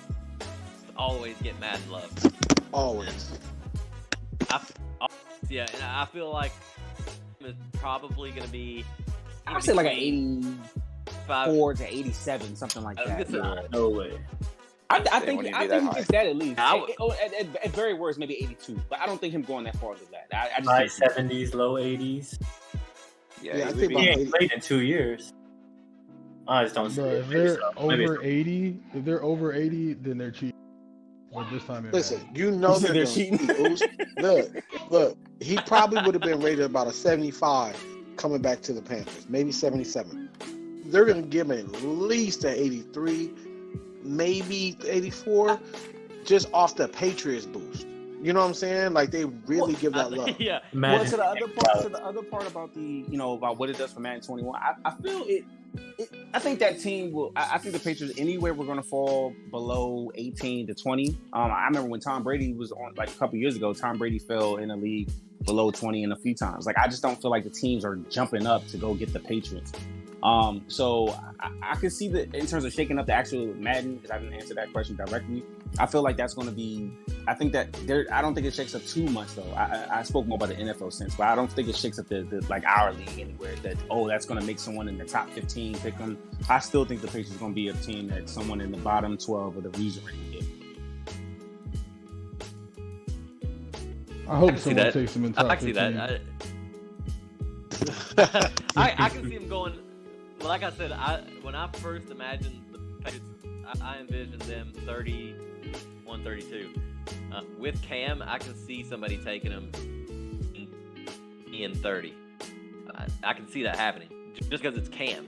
always get Madden love. Always. And I feel like it's probably going to be. I'd say like an 84 to 87, something like that. No way. I think he gets that at least. At very worst, maybe 82. But I don't think him going that far than that. I just high 70s, low 80s. Yeah, I think he ain't played in 2 years. I just don't see it. If they're over 80, then they're cheating. But this time, listen, they're cheating. Look, he probably would have been rated about a 75 coming back to the Panthers, maybe 77. They're going to give him at least an 83, maybe 84, just off the Patriots boost. You know what I'm saying? Like they really give that love. Yeah. Well, to the other part about about what it does for Madden 21, I feel I think that team will. I think the Patriots, anywhere we're going to fall below 18 to 20. I remember when Tom Brady was on, like a couple years ago. Tom Brady fell in the league below 20 in a few times. Like I just don't feel like the teams are jumping up to go get the Patriots. So I can see that in terms of shaking up the actual Madden, because I didn't answer that question directly. I feel like that's going to be. I think that I don't think it shakes up too much though. I spoke more about the NFL sense, but I don't think it shakes up the like our league anywhere. That's going to make someone in the top 15 pick them. I still think the Patriots are going to be a team that someone in the bottom 12 of the region rating. I hope someone takes them in top 15. I can see that. I can see him going. Like I said, when I first imagined the Patriots, I envisioned them 31, 32. With Cam, I can see somebody taking him in 30. I can see that happening just because it's Cam.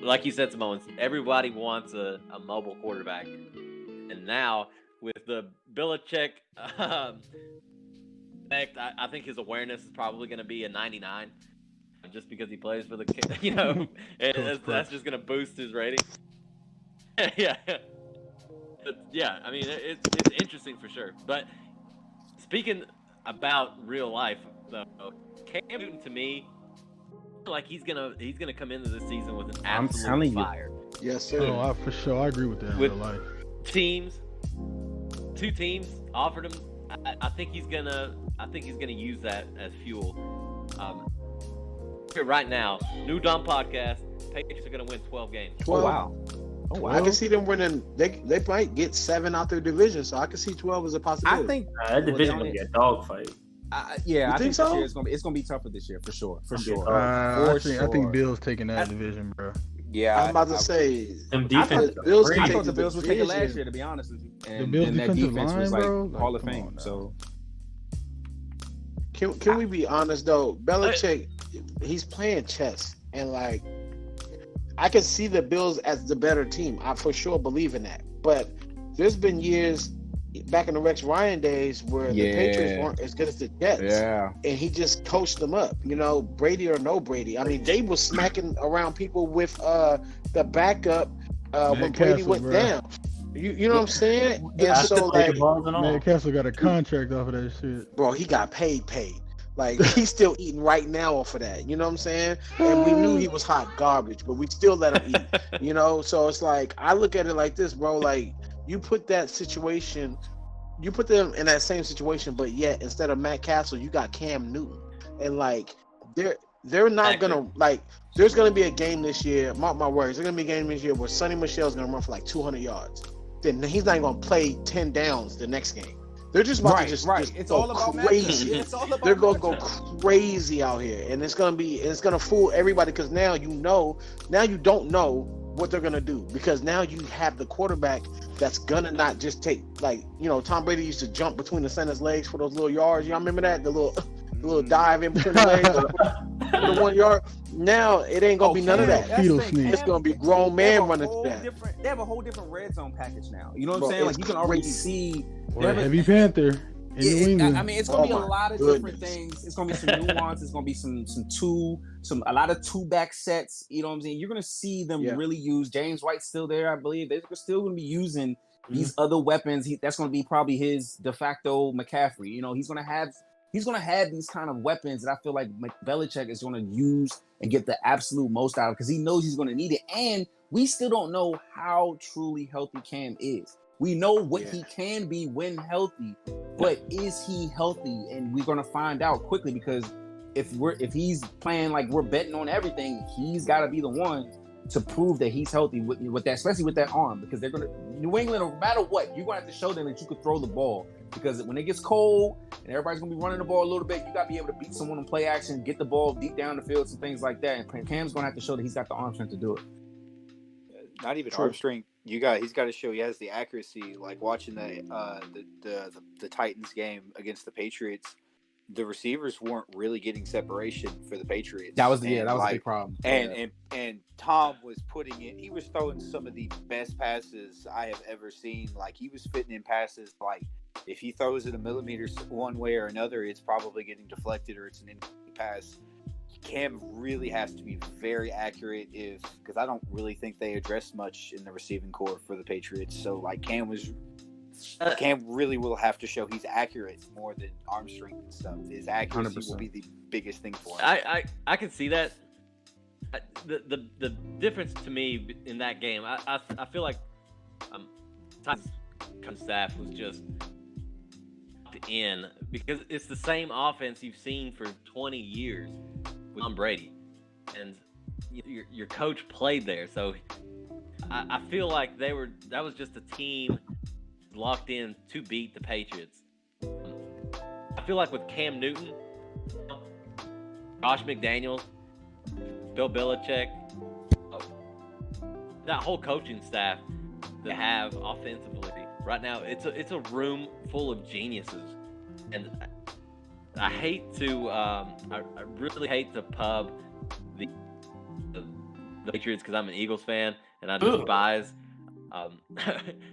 Like you said, Simone, everybody wants a mobile quarterback, and now with the Belichick effect, I think his awareness is probably going to be a 99, just because he plays for the that's just going to boost his rating. Yeah. But yeah, I mean it's interesting for sure. But speaking about real life, though, Cam Newton to me, like he's gonna come into the season with an absolute fire. Yes, sir. Oh, for sure, I agree with that in With real life. Two teams offered him. I think he's gonna use that as fuel. Right now, New Dawn podcast. Patriots are gonna win 12 games. 12. Oh wow. I can see them winning. They might get 7 out their division, so I can see 12 as a possibility. I think That division gonna be a dogfight. yeah, I think so? this year it's gonna be tougher this year for sure. I think Bills taking that division, bro. Yeah, I'm about to say. Them I defense. thought Bills I can thought take the Bills would take it last division. year, to be honest with you. And, The Bills' and that defensive defense was line, like bro? Like, Hall of come Fame. on now. So Can we be honest though? Belichick, he's playing chess, and like I can see the Bills as the better team. I for sure believe in that. But there's been years back in the Rex Ryan days where the Patriots weren't as good as the Jets. yeah, And he just coached them up, Brady or no Brady. I mean, they were smacking around people with the backup when Brady Castle, went bro. down. You know what I'm saying? And After so, like, balls and all. Man, Castle got a contract off of that shit. bro, he got paid. Like, he's still eating right now off of that. You know what I'm saying? And we knew he was hot garbage, but we still let him eat. So it's like, I look at it like this, bro. Like, you put them in that same situation, but yet instead of Matt Castle, you got Cam Newton, and like they're not gonna like. There's gonna be a game this year. Mark my words. There's gonna be a game this year where Sonny Michel's gonna run for like 200 yards. Then he's not even gonna play 10 downs the next game. They're just about to just It's go all about crazy. matchup. It's all about They're gonna go matchup. crazy out here, and it's gonna fool everybody because now you don't know what they're gonna do because now you have the quarterback that's gonna not just take Tom Brady used to jump between the center's legs for those little yards. Y'all remember that the little dive in between the legs, the 1 yard. Now it ain't gonna be none of that. Fetal sneak. It's gonna be grown man running through that. They have a whole different red zone package now. You know what Bro, I'm saying? Like it's you can already crazy. see. Or a heavy Panther in New England. I mean, it's gonna be a Oh my lot of goodness. different things. It's gonna be some nuance. It's gonna be a lot of two back sets. You know what I'm saying? You're gonna see them really use James White's still there, I believe. They're still gonna be using these other weapons. That's gonna be probably his de facto McCaffrey. He's gonna have these kind of weapons that I feel like Belichick is gonna use and get the absolute most out of because he knows he's gonna need it. And we still don't know how truly healthy Cam is. We know what he can be when healthy, but is he healthy? And we're gonna find out quickly because if he's playing like we're betting on everything, he's got to be the one to prove that he's healthy with that, especially with that arm, because they're gonna New England, no matter what, you're gonna have to show them that you could throw the ball. Because when it gets cold and everybody's gonna be running the ball a little bit, you gotta be able to beat someone in play action, get the ball deep down the field, some things like that. And Cam's gonna have to show that he's got the arm strength to do it. Not even arm strength. He's got to show he has the accuracy. Like watching the Titans game against the Patriots, the receivers weren't really getting separation for the Patriots. That was a big problem. And Tom was he was throwing some of the best passes I have ever seen. Like he was fitting in passes. Like if he throws it a millimeter one way or another, it's probably getting deflected or it's an incomplete pass. Cam really has to be very accurate because I don't really think they addressed much in the receiving core for the Patriots. So like Cam really will have to show he's accurate more than arm strength and stuff. His accuracy 100%. will be the biggest thing for him. I can see that. The difference to me in that game, I feel like Titans staff was just in because it's the same offense you've seen for 20 years with Tom Brady, and your coach played there, so I feel like that was just a team locked in to beat the Patriots. I feel like with Cam Newton, Josh McDaniels, Bill Belichick, that whole coaching staff that have offensively right now, it's a room full of geniuses, and I hate to I really hate to pub the Patriots because I'm an Eagles fan and I despise.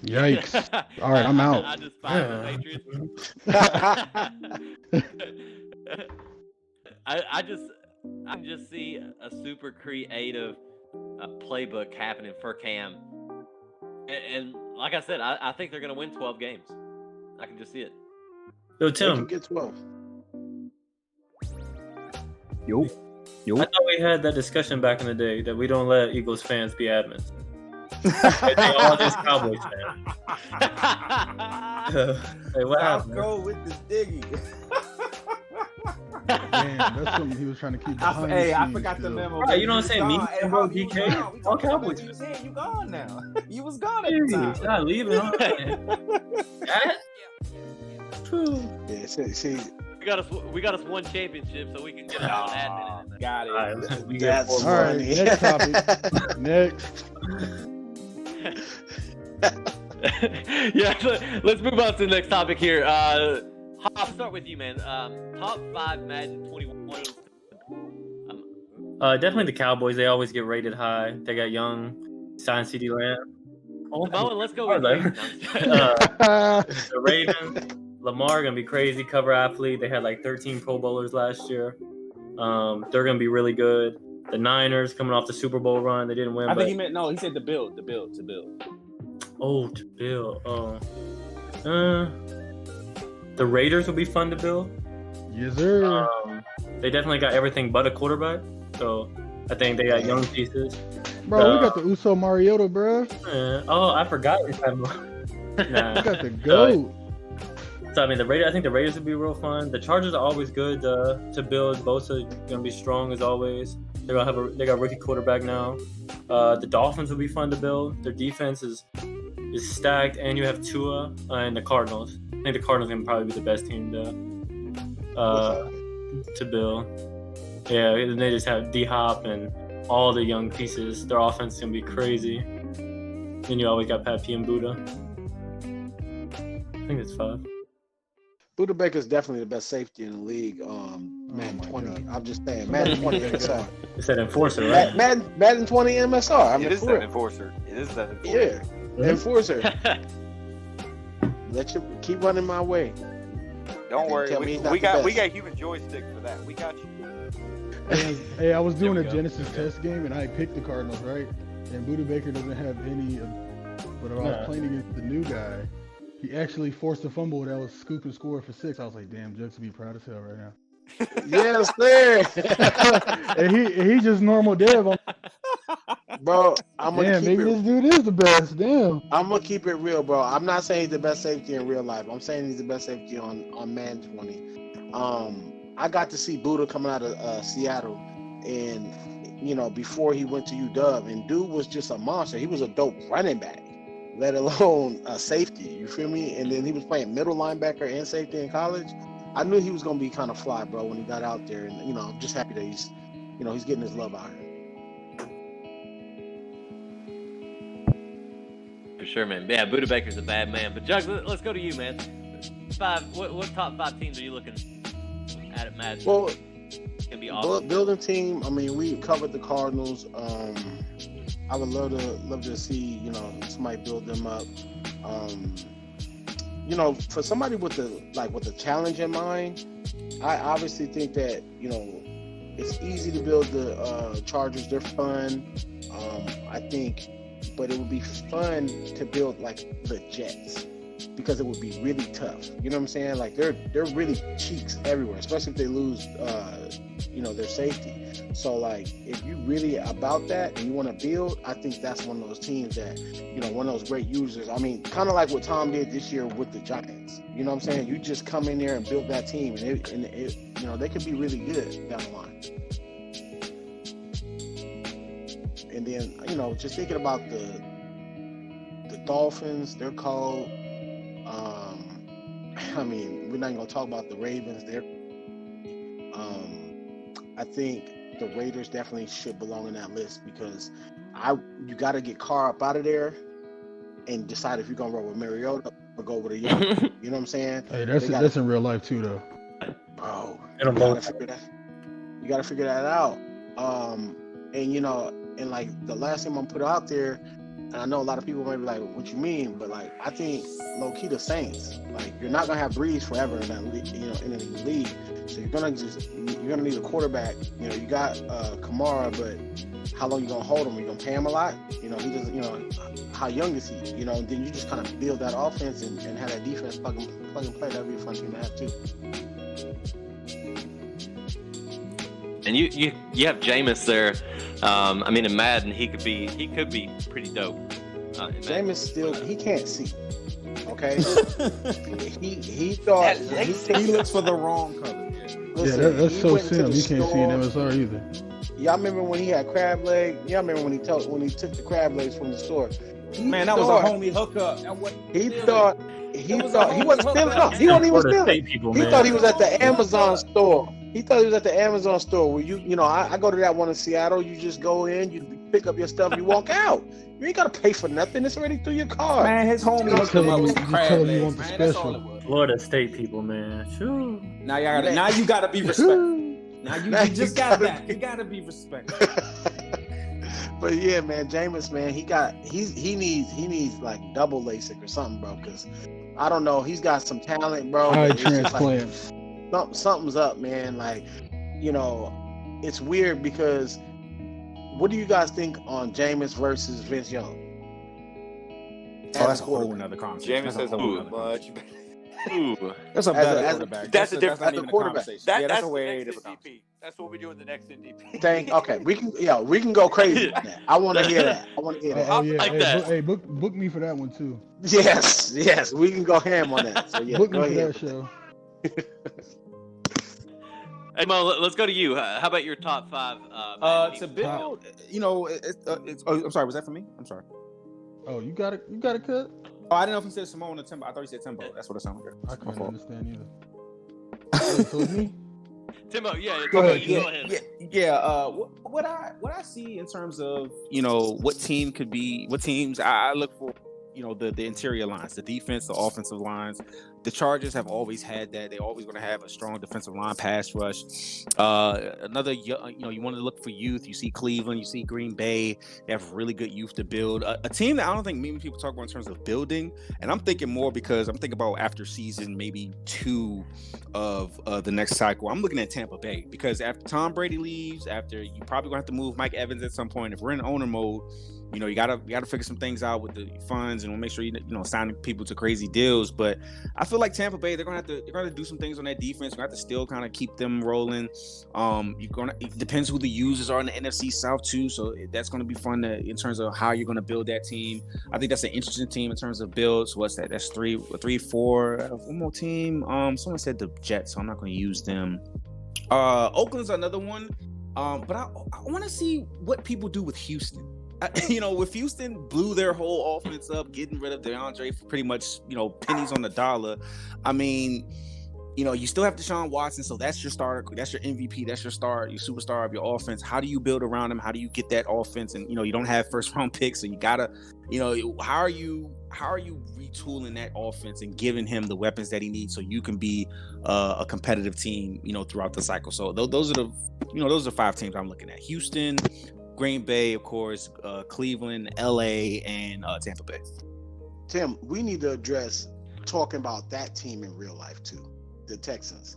Yikes! All right, I'm out. I despise the Patriots. I just see a super creative playbook happening for Cam, and like I said, I think they're going to win 12 games. I can just see it. Yo, They can Tim, get 12. Yo. I thought we had that discussion back in the day that we don't let Eagles fans be admins. They all just Cowboys fans. Hey, what happened? Go with the diggy. Man, that's something he was trying to keep behind the I scenes forgot the still. memo. Right, you know what I'm saying? Me, Gone. Hey, bro, Hop, you was DK, gone. We all talking about Cowboys you fans. said you gone now. You was gone at Hey, the he's time. not leaving, huh? Yeah, see, We got us one championship, so we can get out of admin. Got it. All right, we that's get All right, funny. next topic. Next. Yeah, let's move on to the next topic here. I'll start with you, man. Top 5 Madden 21. Definitely the Cowboys. They always get rated high. They got young, signed CD Lamb. Bowen, let's go with All you. right. The Ravens, Lamar gonna be crazy. Cover athlete. They had like 13 Pro Bowlers last year. They're gonna be really good. The Niners coming off the Super Bowl run. They didn't win. I think he meant no. He said to build. Oh, to build. The Raiders will be fun to build. Yes, sir. They definitely got everything but a quarterback. So I think they got young pieces. Bro, we got the Uso Mariota, bro. I forgot. Nah. We got the GOAT. So I mean, I think the Raiders would be real fun. The Chargers are always good to build. Bosa gonna be strong as always. They're gonna they got a rookie quarterback now. The Dolphins will be fun to build. Their defense is stacked, and you have Tua and the Cardinals. I think the Cardinals can probably be the best team to build. Yeah, and they just have D-Hop and all the young pieces. Their offense is gonna be crazy. Then you always got Pat P and Buddha. I think it's 5. Buda Baker's definitely the best safety in the league. Madden 20. I'm just saying, Madden 20 MSR. It's that enforcer, right? Madden 20 MSR. I mean, It is for that real. enforcer. It is that enforcer. Yeah, enforcer. Let you keep running my way. Don't worry. Tell me he's not We the got best. human joystick for that. We got you. Hey, I was doing There a we go. Genesis test game, and I picked the Cardinals, right? And Buda Baker doesn't have any, but I was playing against the new guy. He actually forced a fumble that was scoop and score for 6. I was like, damn, Jux would be proud as hell right now. Yes, sir. And he just normal dev. Bro, I'm gonna Damn, keep maybe it. this dude is the best. Damn. I'm gonna keep it real, bro. I'm not saying he's the best safety in real life. I'm saying he's the best safety on Madden 20. I got to see Buda coming out of Seattle, and before he went to UW, and dude was just a monster. He was a dope running back, let alone a safety. You feel me? And then he was playing middle linebacker and safety in college. I knew he was gonna be kind of fly, bro, when he got out there. And I'm just happy that he's getting his love out here. For sure, man. Yeah, Buda Baker's a bad man. But Jugs, let's go to you, man. What top 5 teams are you looking at Madden? Well, Can be awesome. building team. I mean, we covered the Cardinals. I would love to see somebody build them up. For somebody with a challenge in mind, I obviously think that it's easy to build the Chargers. They're fun. I think, but it would be fun to build like the Jets, because it would be really tough. You know what I'm saying? Like they're really cheeks everywhere, especially if they lose their safety. So like if you really about that and you want to build, I think that's one of those teams that one of those great users. I mean, kind of like what Tom did this year with the Giants. You know what I'm saying? You just come in there and build that team, and they could be really good down the line. And then just thinking about the Dolphins, they're cold. I mean, we're not gonna talk about the Ravens. I think the Raiders definitely should belong in that list because you got to get Carr up out of there and decide if you're gonna roll with Mariota or go with a young. You know what I'm saying? Hey, that's in real life too, though. Bro, And you gotta figure that out. And you know, and like the last thing I'm gonna put out there, and I know a lot of people may be like, "What you mean?" But like, I think low key the Saints. Like, you're not gonna have Breeze forever in that league, you know, in the league. So you're gonna need a quarterback. You know, you got Kamara, but how long you gonna hold him? You gonna pay him a lot? You know, he doesn't. You know, how young is he? You know, and then you just kind of build that offense and have that defense plug and play. That'd be a fun team to have too. And you have Jameis there. I mean, in Madden, he could be pretty dope. Jameis still he can't see. Okay, he thought he looks for the wrong color. Listen, yeah, that's so simple. He can't see in MSR either. Y'all remember when he had crab leg? Y'all remember when he took the crab legs from the store? Man, that was a homie hookup. He thought he wasn't feeling up. He wasn't even feeling. He thought he was at the Amazon store. He thought he was at the Amazon store where you know I go to that one in Seattle. You just go in, you pick up your stuff, you walk out. You ain't gotta pay for nothing. It's already through your card. Man, his homie hooked him up with some crab legs, you want the man. That's special. all it was. Florida State people, man. Sure. Now you gotta be respectful. Now you just got that. You gotta be respectful. But yeah, man, Jameis, man, he needs like double LASIK or something, bro. Because I don't know, he's got some talent, bro. Eye It's just transplants. like, something's up, man. Like, you know, it's weird because what do you guys think on Jameis versus Vince Young? Oh, that's a whole another conversation. Jameis has a much better. Ooh. That's a better quarterback. That's a different not even a quarterback. conversation. That's a way the next different NDP. That's what we do in the next NDP. Okay, we can go crazy on that. I want to hear that. I want to hear that. Oh yeah, like hey, that. book me for that one too. Yes, we can go ham on that. So yeah, book go me for ahead. that show. Hey Mo, let's go to you. How about your top 5? To build, you know, I'm sorry. Was that for me? I'm sorry. Oh, you got it cut. Oh, I didn't know if he said Simone or Timbo. I thought he said Timbo. That's what it sounded like. I couldn't understand either. Wait, so it's me? Timbo, yeah, Go ahead. go ahead. What I see in terms of, you know, what teams I look for, you know, the interior lines, the defense, the offensive lines. The Chargers have always had that. They're always going to have a strong defensive line, pass rush. Another, you know, you want to look for youth. You see Cleveland, you see Green Bay. They have really good youth to build. A team that I don't think many people talk about in terms of building. And I'm thinking more because I'm thinking about after season maybe 2 of the next cycle. I'm looking at Tampa Bay because after Tom Brady leaves, after you probably going to have to move Mike Evans at some point. If we're in owner mode, you know, you gotta figure some things out with the funds and we'll make sure you know signing people to crazy deals. But I feel like Tampa Bay, they're gonna do some things on that defense. We're gonna have to still kind of keep them rolling. It depends who the users are in the NFC South too. So that's gonna be fun in terms of how you're gonna build that team. I think that's an interesting team in terms of builds. What's that? That's 3, 4. One more team. Someone said the Jets, so I'm not gonna use them. Oakland's another one. But I want to see what people do with Houston. You know, with Houston blew their whole offense up, getting rid of DeAndre for pretty much, you know, pennies on the dollar. I mean, you know, you still have Deshaun Watson, so that's your starter, that's your MVP, that's your star, your superstar of your offense. How do you build around him? How do you get that offense? And, you know, you don't have first round picks, so you gotta, you know, how are you retooling that offense and giving him the weapons that he needs so you can be a competitive team, you know, throughout the cycle? So those are 5 teams I'm looking at: Houston, Green Bay, of course, Cleveland, LA, and Tampa Bay. Tim, we need to address talking about that team in real life too. The Texans.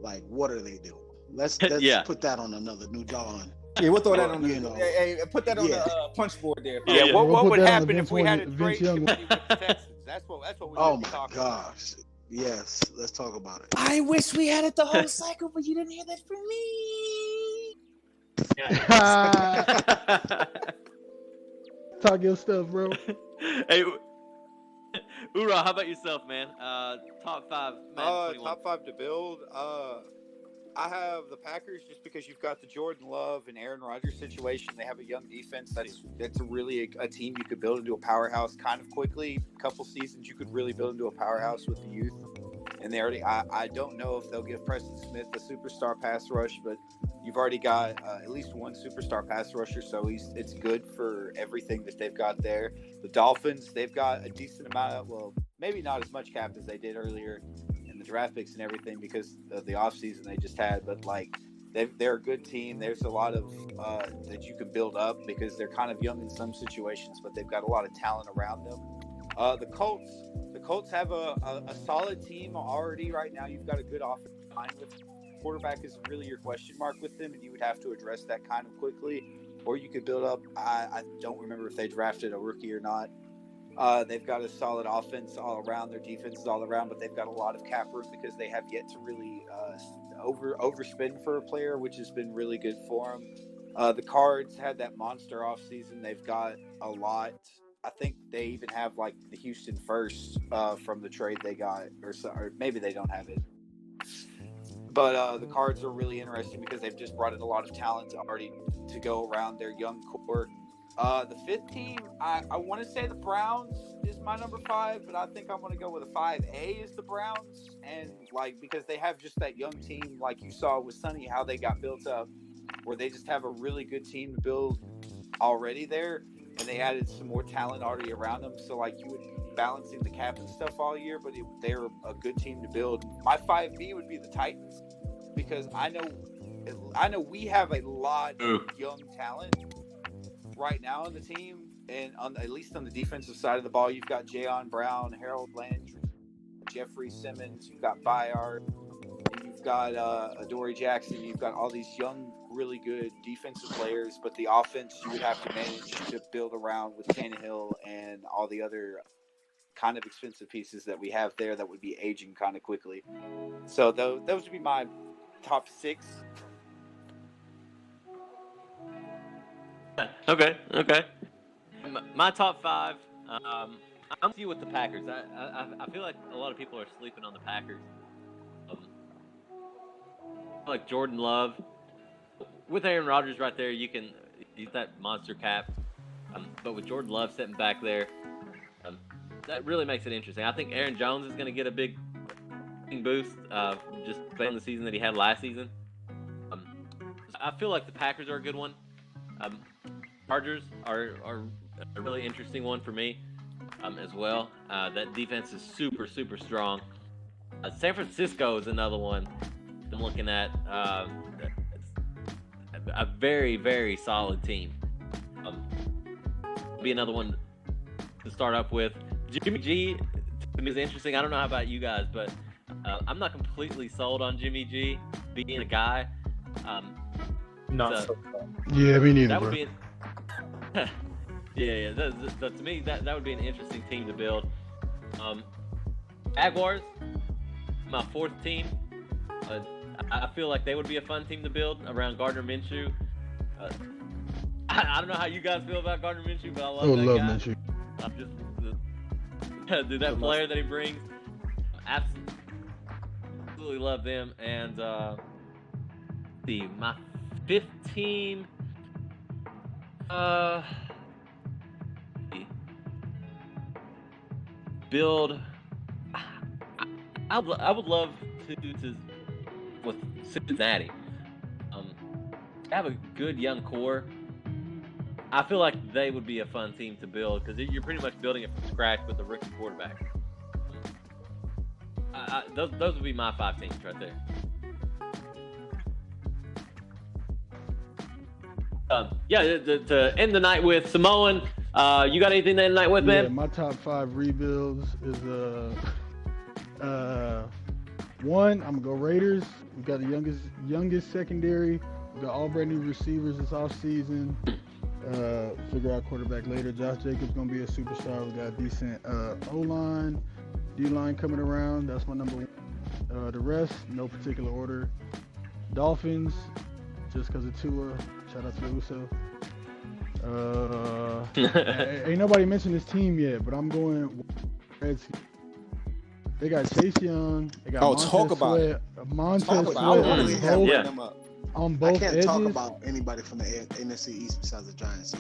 Like, what are they doing? Let's put that on another new John. Yeah, we'll throw that on the, you know. hey, put that on the punch board there. Yeah, We'll what put would that on happen the if we had a Vince trade Young. committee with the Texans? That's what we Oh need to my talk about. gosh. Yes, let's talk about it. I wish we had it the whole cycle, but you didn't hear that from me. Talk your stuff, bro. Hey, Ura, how about yourself, man? Top 5. Top 5 to build. I have the Packers just because you've got the Jordan Love and Aaron Rodgers situation. They have a young defense that's really a team you could build into a powerhouse kind of quickly. A couple seasons you could really build into a powerhouse with the youth. and they already. I don't know if they'll give Preston Smith a superstar pass rush, but you've already got at least one superstar pass rusher, so it's good for everything that they've got there. The Dolphins, they've got a decent amount of, well, maybe not as much cap as they did earlier in the draft picks and everything because of the offseason they just had, but like they're a good team. There's a lot of that you can build up because they're kind of young in some situations, but they've got a lot of talent around them. The Colts have a solid team already right now. You've got a good offensive line with quarterback is really your question mark with them, and you would have to address that kind of quickly, or you could build up. I don't remember if they drafted a rookie or not. They've got a solid offense all around. Their defense is all around, but they've got a lot of cap room because they have yet to really overspend for a player, which has been really good for them. The Cards had that monster offseason. They've got a lot. I think they even have like the Houston first from the trade they got, or maybe they don't have it. But the Cards are really interesting because they've just brought in a lot of talent already to go around their young core. The fifth team, I want to say the Browns is my number 5, but I think I'm going to go with a 5A is the Browns. And like, because they have just that young team, like you saw with Sonny, how they got built up, where they just have a really good team to build already there. And they added some more talent already around them. So like you would be balancing the cap and stuff all year, but they're a good team to build. My 5B would be the Titans because I know we have a lot of young talent right now on the team, and at least on the defensive side of the ball, you've got Jayon Brown, Harold Landry, Jeffrey Simmons, you've got Bayard, you've got Adoree Jackson, you've got all these young, really good defensive players, but the offense you would have to manage to build around with Tannehill and all the other kind of expensive pieces that we have there that would be aging kind of quickly. So those would be my top 6. Okay. My top 5. I'm with you with the Packers. I feel like a lot of people are sleeping on the Packers. I feel like Jordan Love with Aaron Rodgers right there. You can use that monster cap, but with Jordan Love sitting back there, that really makes it interesting. I think Aaron Jones is going to get a big boost just playing the season that he had last season. I feel like the Packers are a good one. Chargers are a really interesting one for me as well. That defense is super, super strong. San Francisco is another one I'm looking at. A very, very solid team. Be another one to start up with. Jimmy G to me is interesting. I don't know how about you guys, but I'm not completely sold on Jimmy G being a guy. Not so fun. Yeah, me neither, That bro. would be yeah. To me, that would be an interesting team to build. Jaguars, my 4th team. I feel like they would be a fun team to build around Gardner Minshew. I don't know how you guys feel about Gardner Minshew, but I love that guy. Minshew. I'm just dude, that player that he brings, absolutely love them. And my 5th team. Build. I would love to with Cincinnati. Have a good young core. I feel like they would be a fun team to build because you're pretty much building it from scratch with a rookie quarterback. Those would be my 5 teams right there. To end the night with Samoan. You got anything to end the night with, man? Yeah, my top 5 rebuilds is one, I'm gonna go Raiders. We got the youngest secondary. We got all brand new receivers this offseason. Figure out quarterback later. Josh Jacobs gonna be a superstar. We got a decent O-line, D-line coming around. That's my number 1. The rest, no particular order. Dolphins, just because of Tua. Shout out to Uso. Ain't nobody mentioned this team yet, but I'm going Redskins. They got Chase Young. They got talk about it. Montez Sweat I really have on bring them up. on both I can't edges. talk about anybody from the NFC East besides the Giants.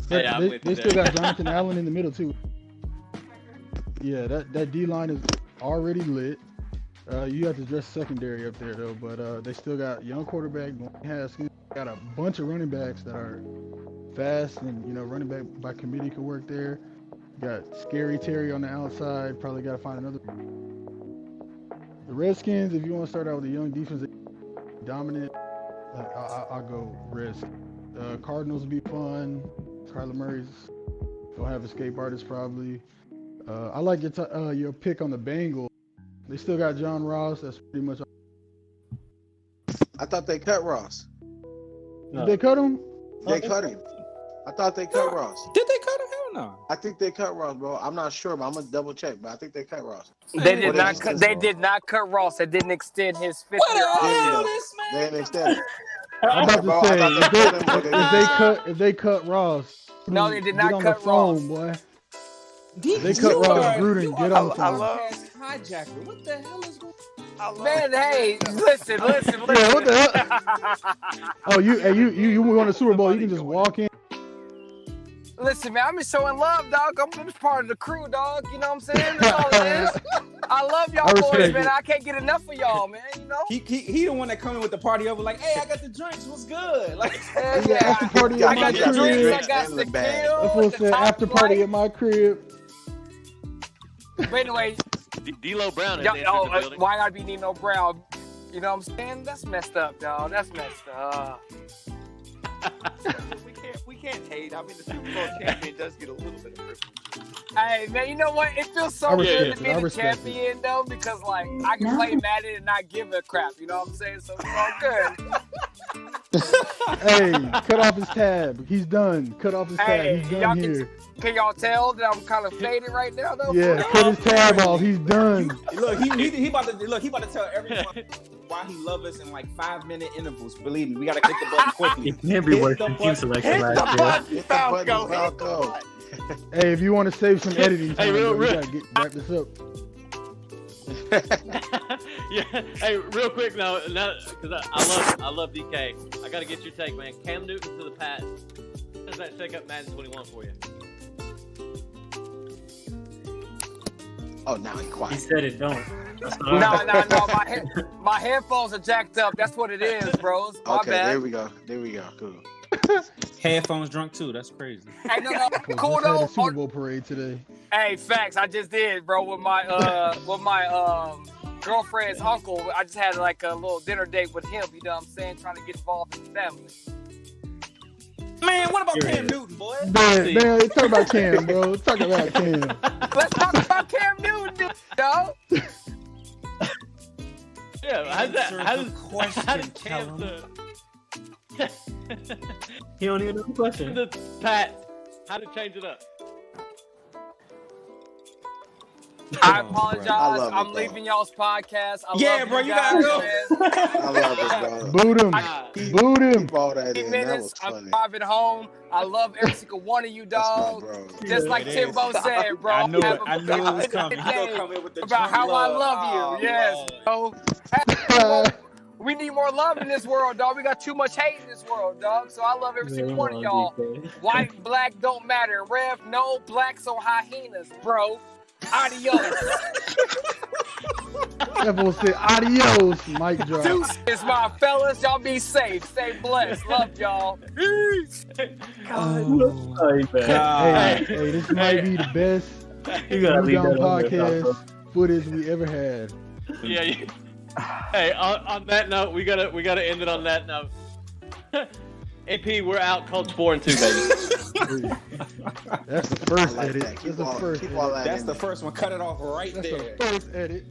So. Yeah, I'm with They you still there. got Jonathan Allen in the middle too. Yeah, that D line is already lit. You have to dress secondary up there though, but they still got young quarterback, Haskins. Got a bunch of running backs that are fast, and running back by committee could work there. Got Scary Terry on the outside. Probably got to find another. The Redskins, if you want to start out with a young defense, dominant. I'll go Reds. Cardinals will be fun. Kyler Murray's gonna have escape artists probably. I like your pick on the Bengals. They still got John Ross. That's pretty much. I thought they cut Ross. Did they cut him? They cut him. I thought they cut Ross. Did they cut him? Hell no. I think they cut Ross, bro. I'm not sure, but I'm gonna double check. But I think they cut Ross. They did not cut. They did not cut Ross. They didn't extend his 5th-year option. They didn't extend it. I'm about to say if they cut Ross. No, they did not cut Ross, boy. They cut Ross. Gruden, get on the phone. Hijacker. What the hell is going on? Man, hey, listen. Yeah, what the hell? Oh, you won the Super Bowl. You can just walk in. Listen, man, I'm just showing love, dog. I'm just part of the crew, dog. You know what I'm saying? That's all it is. I love y'all boys, man. I can't get enough of y'all, man. You know? He the one that come in with the party over like, hey, I got the drinks. What's good? Like, yeah, after party at my crib. I got the drinks. I got the kill. That's what said after party at my crib. But anyway, D'Lo Brown. Why gotta be Nino Brown? You know what I'm saying? That's messed up, dog. That's messed up. We can't hate. I mean, the Super Bowl champion does get a little bit of privilege. Hey, man, you know what? It feels so good to be the champion, though, because, like, I can play Madden and not give a crap. You know what I'm saying? So it's all good. Hey, cut off his tab. He's done. Cut off his tab. He's done here. Can y'all tell that I'm kind of faded right now, though? Yeah, cut his tab off. He's done. Look, he about to tell everyone why he loves us in like 5-minute intervals. Believe me, we gotta click the button quickly. It can't be worse than team selection last year. Go. Hey, if you want to save some editing time, we gotta wrap this up. Yeah. Hey, real quick now, because I love DK. I got to get your take, man. Cam Newton to the Pats. How does that shake up Madden 21 for you? Oh, now he's quiet. He said it don't. No. My headphones are jacked up. That's what it is, bros. My bad. There we go. Cool. Headphones drunk too. That's crazy. Hey, no. Cool Had though. a Super Bowl parade today. Hey, facts. I just did, bro, with my girlfriend's uncle. I just had like a little dinner date with him. You know what I'm saying? Trying to get involved in the family. Man, what about Cam Newton, boy? Man, talk about Cam, bro. Talk about Cam. Let's talk about Cam Newton, dog. Yeah, how does Cam He don't even know the question. The Pats, how to change it up? I apologize. I'm leaving y'all's podcast. Bro, you gotta go. I love it, bro. Boot him. Keep all that in. That was funny. I'm driving home. I love every single one of you, dog. Just like Timbo said, bro. I knew it was coming. He gonna come in with the about how I love you. Yes. So, we need more love in this world, dog. We got too much hate in this world, dog. So I love every single one of y'all. White, black, don't matter. Rev, no blacks or hyenas, bro. Adios. Everyone say adios, mic drop. Deuces, my fellas. Y'all be safe. Stay blessed. Love y'all. Peace. Hey, this might be the best podcast footage we ever had. Yeah. Hey, on that note, we gotta end it on that note. AP, we're out. Colts 4-2, baby. That's the first edit. That's the first one. Cut it off right there. That's the first edit.